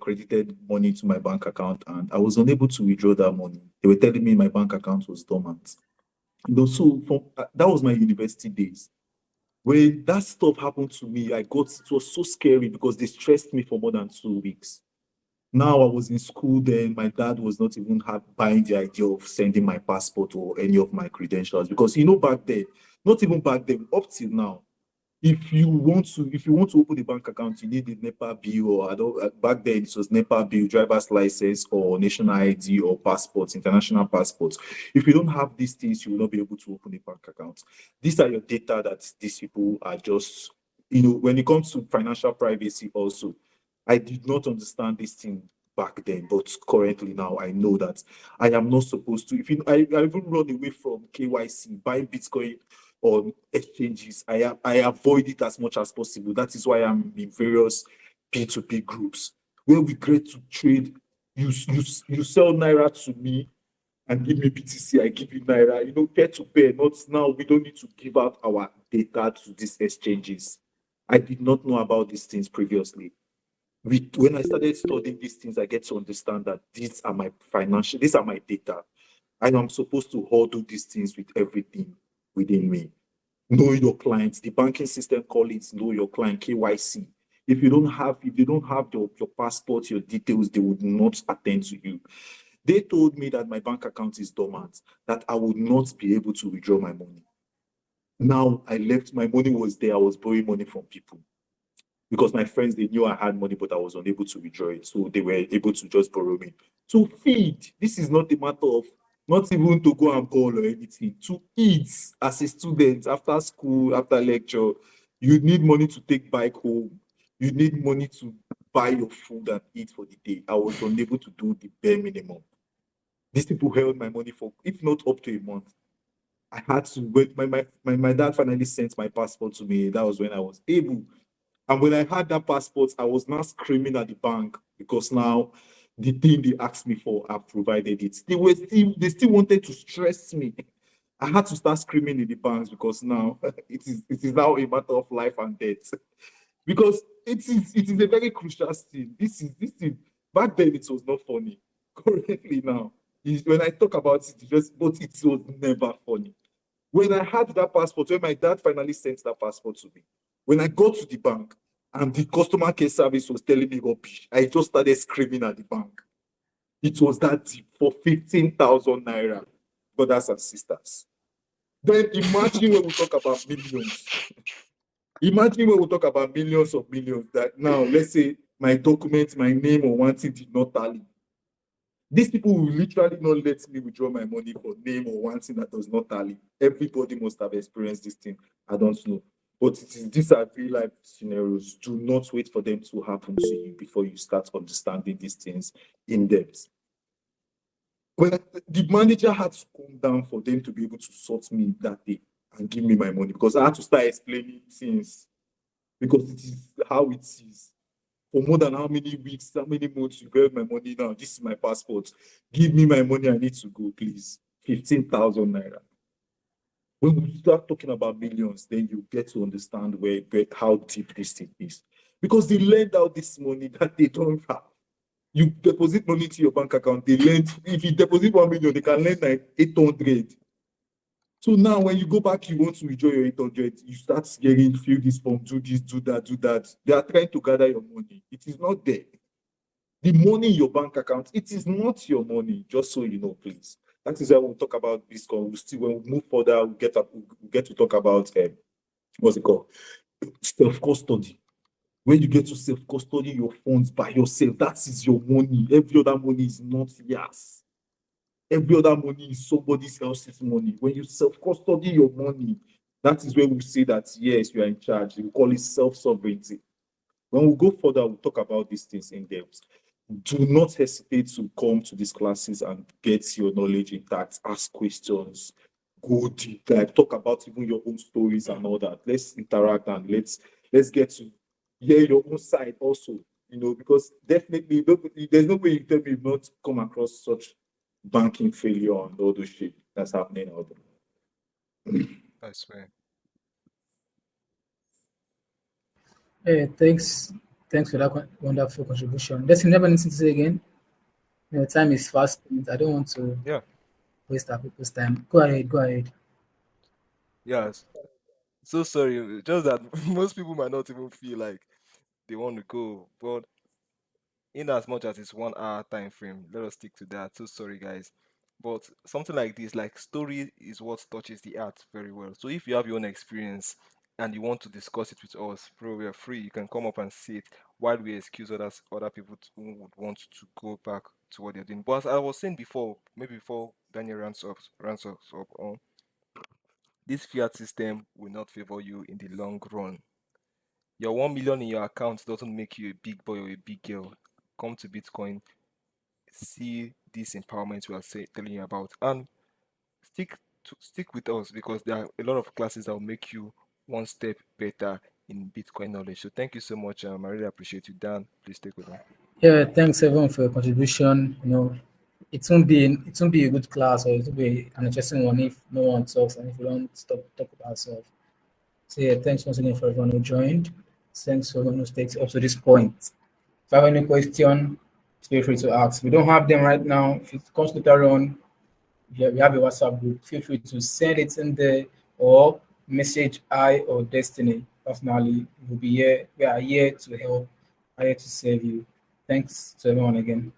credited money to my bank account and I was unable to withdraw that money. They were telling me my bank account was dormant. That was my university days. When that stuff happened to me, it was so scary because they stressed me for more than 2 weeks. Now I was in school then, my dad was not even buying the idea of sending my passport or any of my credentials because back then, not even back then, up till now, if you want to open a bank account, you need the NEPA bill, or I don't back then it was NEPA bill, driver's license, or national ID, or passports, international passports. If you don't have these things, you will not be able to open a bank account. These are your data that these people are just, when it comes to financial privacy also. I did not understand this thing back then, but currently now I know that I am not supposed to. I even run away from KYC, buying Bitcoin on exchanges. I avoid it as much as possible. That is why I'm in various P2P groups where we get to trade. You sell naira to me and give me BTC, I give you naira. Peer to peer. Not now. We don't need to give out our data to these exchanges. I did not know about these things previously. When I started studying these things, I get to understand that these are my data. I am supposed to hold these things with everything within me. Know your clients. The banking system call it know your client, KYC. If you don't have your passport, your details, they would not attend to you. They told me that my bank account is dormant, that I would not be able to withdraw my money. Now I left, my money was there. I was borrowing money from people because my friends, they knew I had money, but I was unable to withdraw it. So they were able to just borrow me to feed. This is not a matter of not even to go and ball or anything, to eat as a student after school, after lecture. You need money to take bike home. You need money to buy your food and eat for the day. I was unable to do the bare minimum. These people held my money for, if not up to a month. I had to wait. My dad finally sent my passport to me. That was when I was able. And when I had that passport, I was now screaming at the bank because now the thing they asked me for, I've provided it. They still wanted to stress me. I had to start screaming in the banks because now it is now a matter of life and death. Because it is a very crucial thing. This thing back then it was not funny. Currently now, when I talk about it, but it was never funny. When I had that passport, when my dad finally sent that passport to me, when I got to the bank and the customer care service was telling me rubbish, I just started screaming at the bank. It was that deep for 15,000 naira, brothers and sisters. Then imagine when we talk about millions. Imagine when we talk about millions of millions that now, let's say my document, my name or one thing did not tally. These people will literally not let me withdraw my money for name or one thing that does not tally. Everybody must have experienced this thing. I don't know. But these are real life scenarios. Do not wait for them to happen to you before you start understanding these things in depth. When the manager had to come down for them to be able to sort me that day and give me my money because I had to start explaining things because it is how it is. For more than how many weeks, how many months you get my money now? This is my passport. Give me my money. I need to go, please. 15,000 naira. When we start talking about millions, then you get to understand how deep this thing is. Because they lend out this money that they don't have. You deposit money to your bank account, they lend. If you deposit 1 million, they can lend like 800. So now when you go back, you want to withdraw your 800, you start hearing, fill this form, do this, do that, do that. They are trying to gather your money. It is not there. The money in your bank account, it is not your money, just so you know, please. That is why we'll talk about Bitcoin. When we move further, we'll get to talk about, what's it called? Self-custody. When you get to self-custody your funds by yourself, that is your money. Every other money is not yours. Every other money is somebody else's money. When you self-custody your money, that is when we say that, yes, you are in charge. We call it self-sovereignty. When we go further, we'll talk about these things in depth. Do not hesitate to come to these classes and get your knowledge intact. Ask questions. Go deep dive. Talk about even your own stories and all that. Let's interact and let's get to hear your own side also. Because definitely there's no way you tell me you've not come across such banking failure and all those shit that's happening out there. I swear. Hey, thanks for that wonderful contribution. Does you never anything to say again? Time is fast spent. I don't want to Yeah. waste our people's time. Go ahead, go ahead. Yes. So sorry. Just that most people might not even feel like they want to go. But in as much as it's 1 hour time frame, let us stick to that. So sorry, guys. But something like this, like story, is what touches the art very well. So if you have your own experience and you want to discuss it with us, bro, we are free. You can come up and see it while we excuse other people who would want to go back to what they're doing. But as I was saying before, maybe before Daniel runs us up on this fiat system will not favor you in the long run. Your 1 million in your account doesn't make you a big boy or a big girl. Come to Bitcoin, see this empowerment we are telling you about, and stick with us because there are a lot of classes that will make you one step better in Bitcoin knowledge. So thank you so much. I really appreciate you, Dan. Please take over. Yeah, thanks everyone for your contribution. It won't be a good class or it will be an interesting one if no one talks and if we don't stop talk about ourselves. So yeah, thanks once again for everyone who joined. Thanks for everyone who stayed up to this point. If you have any question, feel free to ask. We don't have them right now. If it comes later on, yeah, we have a WhatsApp group. Feel free to send it in there or message I or Destiny personally. We'll be here. We are here to help. We are here to serve you. Thanks to everyone again.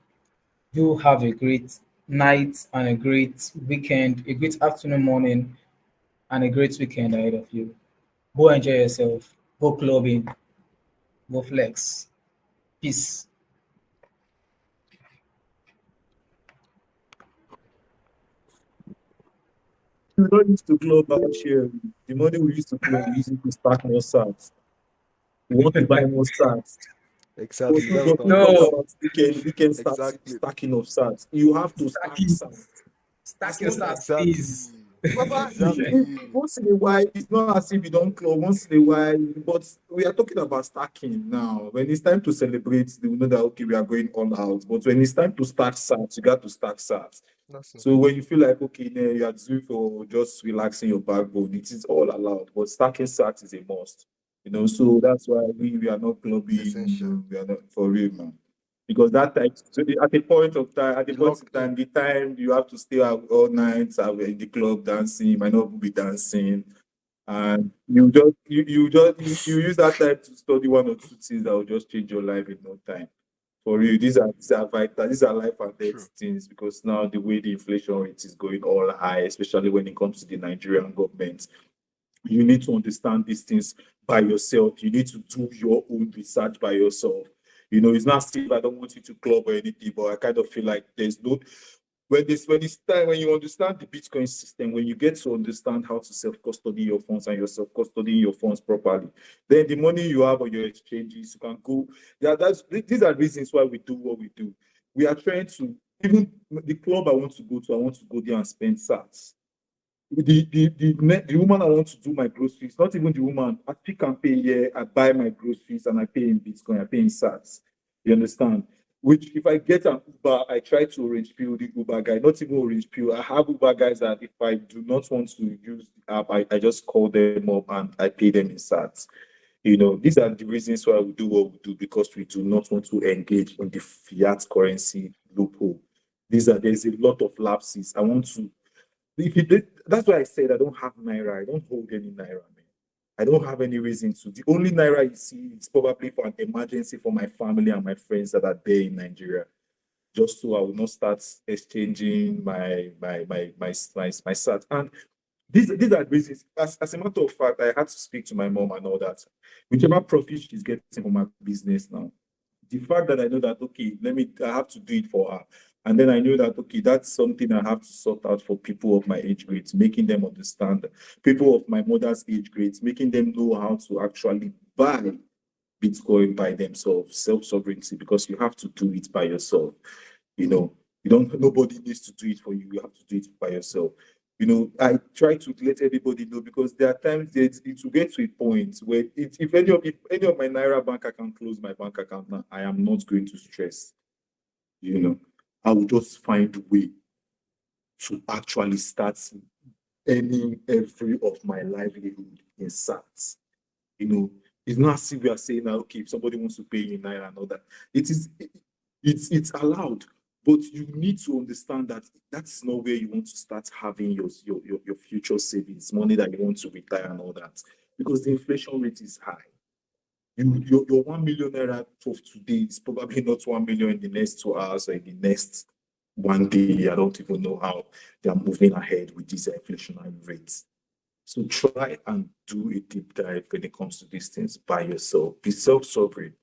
Do have a great night and a great weekend, a great afternoon, morning, and a great weekend ahead of you. Go enjoy yourself. Go clubbing. Go flex. Peace. We don't used to club out here. The money we used to club, we used to stack more sats. We want to buy more sats. But Exactly. we That's don't what I was talk going to No, say. about weekend Exactly. stacking of sats. You have to stack stacking, sats. It's stacking not stats, that Exactly. please. Papa, Exactly. once in a while, it's not as if you don't club once in a while, but we are talking about stacking now. When it's time to celebrate, they will know that okay, we are going all out. But when it's time to stack sats, you got to stack sats. That's it. So when you feel like okay, now you are due for just relaxing your backbone, it is all allowed. But stacking sats is a must. So that's why we are not clubbing, Essential. we are not for real, man. Because that time, at a point of time, Be locked in. the time you have to stay out all night, in the club dancing, you might not be dancing, and you use that time to study one or two things that will just change your life in no time. For you, these are vital, these are life and death True. things because now the way the inflation rate is going all high, especially when it comes to the Nigerian government, you need to understand these things by yourself. You need to do your own research by yourself. It's not as if I don't want you to club or anything, but I kind of feel like there's no when it's time when you understand the Bitcoin system, when you get to understand how to self-custody your funds and you're self-custody your funds properly, then the money you have on your exchanges, you can go. These are reasons why we do what we do. We are trying to even the club I want to go there and spend sats. The woman I want to do my groceries, not even the woman. I pick and pay here. I buy my groceries and I pay in Bitcoin. I pay in Sats. You understand? Which if I get an Uber, I try to orange pill the Uber guy. Not even orange pill. I have Uber guys that if I do not want to use the app, I just call them up and I pay them in Sats. These are the reasons why we do what we do because we do not want to engage in the fiat currency loophole. There's a lot of lapses. I want to that's why I said I don't have naira. I don't hold any naira, man. I don't have any reason to. The only naira you see is probably for an emergency for my family and my friends that are there in Nigeria. Just so I will not start exchanging my sat. And these are reasons. As a matter of fact, I had to speak to my mom and all that. Whichever profit she's getting from my business now, the fact that I know that okay, I have to do it for her. And then I knew that okay, that's something I have to sort out for people of my age grades, making them understand, people of my mother's age grades, making them know how to actually buy Bitcoin by themselves, self-sovereignty, because you have to do it by yourself. You know, nobody needs to do it for you. You have to do it by yourself. I try to let everybody know because there are times that it will get to a point where if any of my Naira bank account close my bank account now, I am not going to stress. You know, I will just find a way to actually start earning every of my livelihood in sats. You know, it's not as if we are saying that okay, if somebody wants to pay in naira and all that, it's allowed, but you need to understand that that's not where you want to start having your future savings, money that you want to retire and all that, because the inflation rate is high. Your 1 million naira of today is probably not 1 million in the next 2 hours or in the next one day. I don't even know how they are moving ahead with these inflationary rates. So try and do a deep dive when it comes to these things by yourself. Be self-sovereign.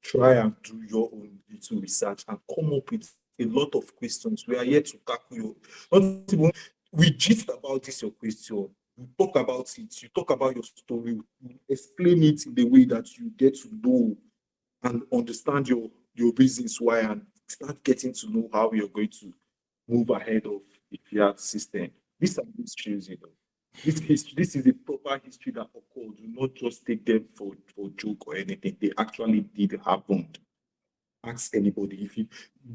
Try and do your own little research and come up with a lot of questions. We are here to tackle you. Not even we gist about this your question. You talk about it. You talk about your story. You explain it in the way that you get to know and understand your reasons why and start getting to know how you're going to move ahead of the fiat system. These are histories, This is a proper history that occurred. Do not just take them for joke or anything. They actually did happen. Ask anybody. If you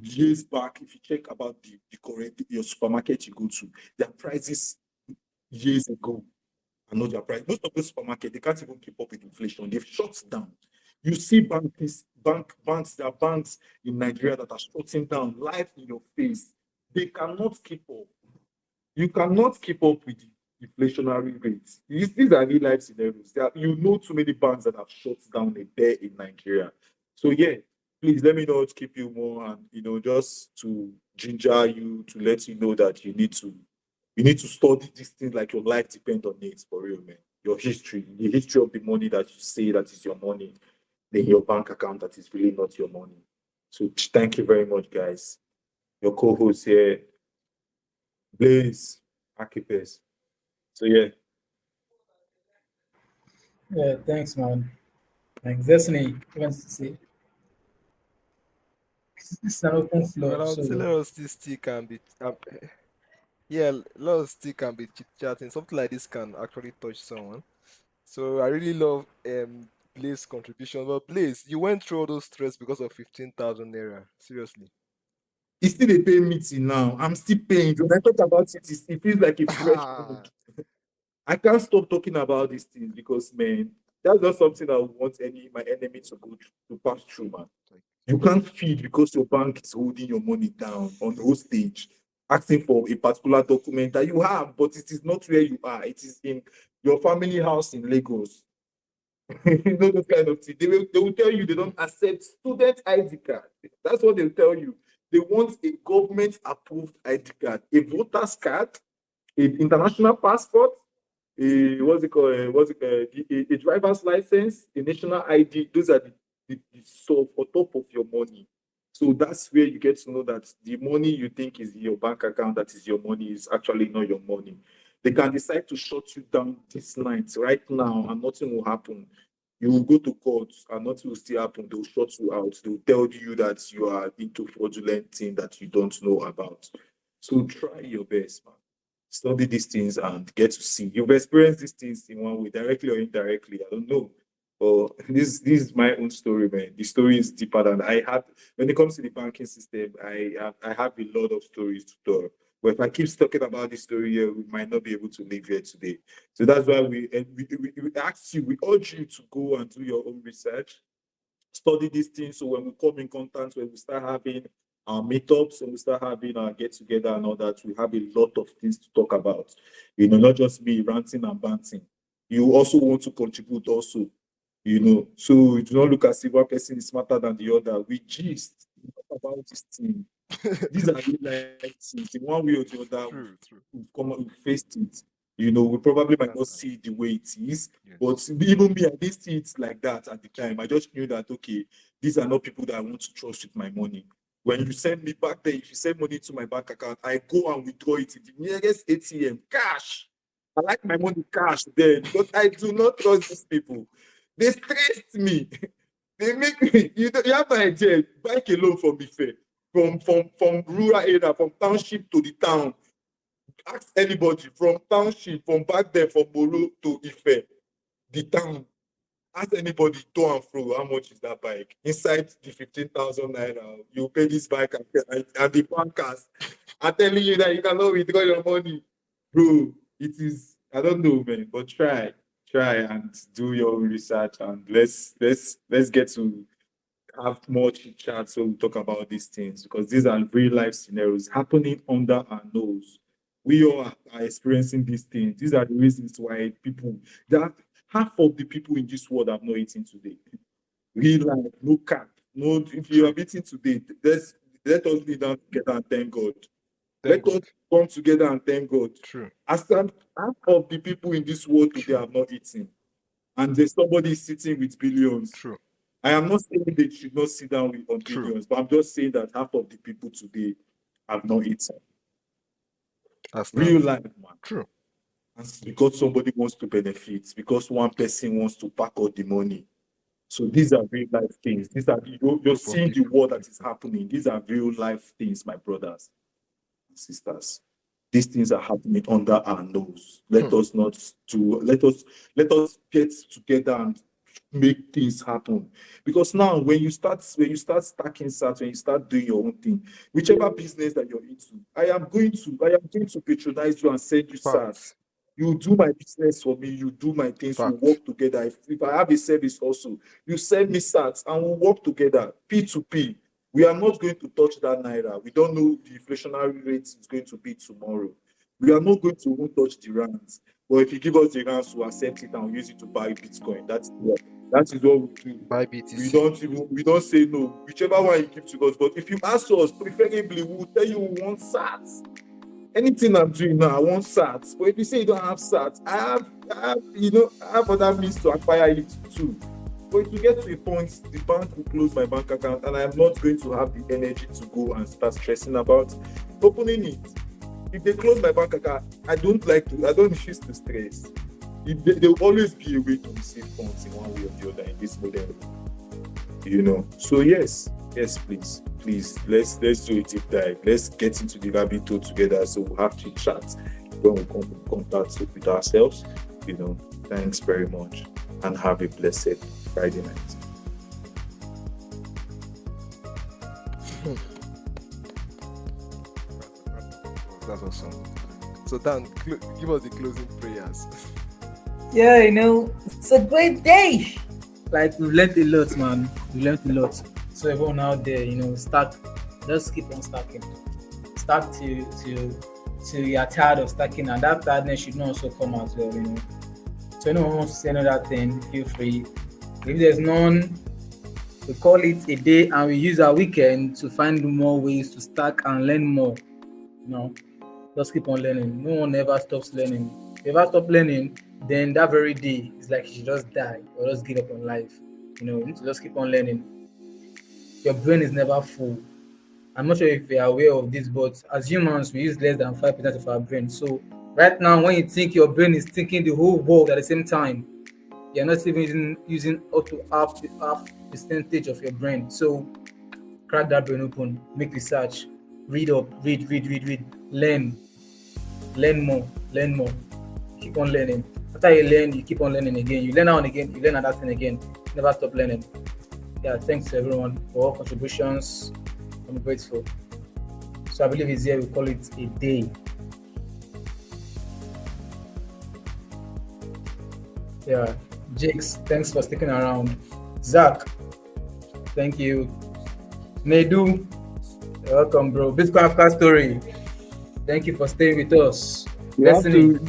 years back, if you check about the current your supermarket you go to, their prices years ago are not their price. Most of those supermarkets they can't even keep up with inflation. They've shut down. You see banks, there are banks in Nigeria that are shutting down live in your face. They cannot keep up. You cannot keep up with the inflationary rates. These are real life scenarios. Too many banks that have shut down a day in Nigeria. So yeah, please let me know to keep you more and just to ginger you to let you know that you need to study these things like your life depends on it for real, man. Your history, the history of the money that you say that is your money, then your bank account that is really not your money. So thank you very much, guys. Your co-host here, Blaise, Akipes. So yeah, Yeah, thanks, man. Thanks. Destiny wants to say it's an open floor, Well, I would say so let us still stick and be Yeah, a lot of still can be chit chatting. Something like this can actually touch someone. So I really love Blaise's contribution. But Blaise, you went through all those stress because of 15,000 naira. Seriously. It's still a pay me till now. I'm still paying. When I talk about it, it feels like a fresh Ah, food. I can't stop talking about these things because, man, that's not something I want my enemy to go to pass through, man. You can't feed because your bank is holding your money down on hostage, asking for a particular document that you have, but it is not where you are. It is in your family house in Lagos. You know those kind of things. They will tell you they don't accept student ID card. That's what they'll tell you. They want a government approved ID card, a voter's card, an international passport, a a driver's license, a national ID. Those are the stuff on top of your money. So that's where you get to know that the money you think is in your bank account, that is your money, is actually not your money. They can decide to shut you down this night, right now, and nothing will happen. You will go to court and nothing will still happen. They'll shut you out. They'll tell you that you are into fraudulent thing that you don't know about. So try your best, man. Study these things and get to see. You've experienced these things in one way, directly or indirectly. I don't know. But this is my own story, man. The story is deeper than I have. When it comes to the banking system, I have a lot of stories to tell. But if I keep talking about this story here, we might not be able to live here today. So that's why we ask you, we urge you to go and do your own research, study these things. So when we come in contact, when we start having our meetups, when we start having our get together and all that, we have a lot of things to talk about. You know, not just me ranting and banting. You also want to contribute also, you know. So you do not look as if one person is smarter than the other. We gist, we talk about this thing. These are real life things. In one way or the other, true, true. we've faced it. You know, we probably might That's not nice. see it the way it is, Yes. but even me, I didn't see it like that at the time. I just knew that, okay, these are not people that I want to trust with my money. When you send me back there, if you send money to my bank account, I go and withdraw it in the nearest ATM, cash. I like my money cash there because I do not trust these people. They stressed me. They make me, you have an idea, bank alone from Ife, from rural area, from township to the town. Ask anybody from township, from back there, from Boro to Ife, the town. Ask anybody to and fro, how much is that bike? Inside the 15,000 naira, you pay this bike and the bankers are telling you that you cannot withdraw your money. Bro, it is, I don't know, man, but try and do your research and let's get to have more chit chat so we talk about these things because these are real life scenarios happening under our nose. We all are experiencing these things. These are the reasons why people that half of the people in this world have not eaten today. Real life, no cap. No, if you have eaten today, let us be down together and thank God. Thank Let us God. come together and thank God. True. As half of the people in this world today have not eaten, and there's somebody sitting with billions. True. I am not saying they should not sit down on True. billions, but I'm just saying that half of the people today have not eaten. That's Real nice. life, man. True. And it's because somebody wants to benefit, because one person wants to pack out the money. So these are real life things. These are you're Group of seeing the people. world that is happening. These are real life things, my brothers and sisters. These things are happening under our nose. Let us not do. Let us get together and make things happen. Because now, when you start stacking sats, when you start doing your own thing, whichever business that you're into, I am going to patronize you and send you Fact. sats. You do my business for me. You do my things. Fact. We work together. If I have a service also, you send me sats and we'll work together. P2P. We are not going to touch that naira. We don't know the inflationary rate is going to be tomorrow. We are not going to even touch the rands. But if you give us the rands, we'll accept it and we'll use it to buy Bitcoin. That is what we do. Buy We BTC. don't say no. Whichever one you give to us. But if you ask us, preferably, we'll tell you we want SATs. Anything I'm doing now, I want SATs. But if you say you don't have SATs, I have other means to acquire it too. But if you get to a point, the bank will close my bank account and I'm not going to have the energy to go and start stressing about opening it. If they close my bank account, I don't choose to stress. There will always be a way to receive funds in one way or the other in this model. You know. So yes, Yes, please, please. Let's do a deep dive. Let's get into the rabbit hole together. So we'll have to chat when we come in contact with ourselves. Thanks very much, and have a blessed Friday night. That's awesome. So Dan, give us the closing prayers. Yeah, it's a great day. Like, we've learned a lot, man. We learned a lot. So everyone out there, stack. Just keep on stacking. Stack till you're tired of stacking, and that tiredness should not also come as well. So anyone wants to say another thing, feel free. If there's none, we call it a day, and we use our weekend to find more ways to stack and learn more. Just keep on learning. No one ever stops learning. If you ever stop learning, then that very day it's like you should just die or just give up on life. You need to just keep on learning. Your brain is never full. I'm not sure if you're aware of this, but as humans, we use less than 5% of our brain. So right now, when you think your brain is thinking the whole world at the same time, you're not even using up to half percentage of your brain. So crack that brain open, make research, read up, read, learn more, keep on learning. After you learn, you keep on learning again. You learn out again, you learn another thing again. Never stop learning. Yeah, thanks to everyone for all contributions. I'm grateful. So I believe it's here we call it a day. Yeah, Jakes, thanks for sticking around. Zach, thank you. Nedu, you're welcome, bro. Bitcoin Africa Story, thank you for staying with us. You have to.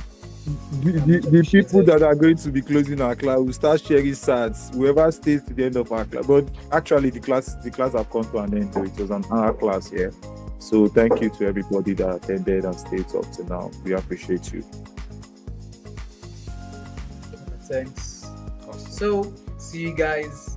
The people that are going to be closing our class will start sharing stats. Whoever stays to the end of our class. But actually, the class have come to an end. So it was an hour class here. So thank you to everybody that attended and stayed up to now. We appreciate you. Thanks. Awesome. So see you guys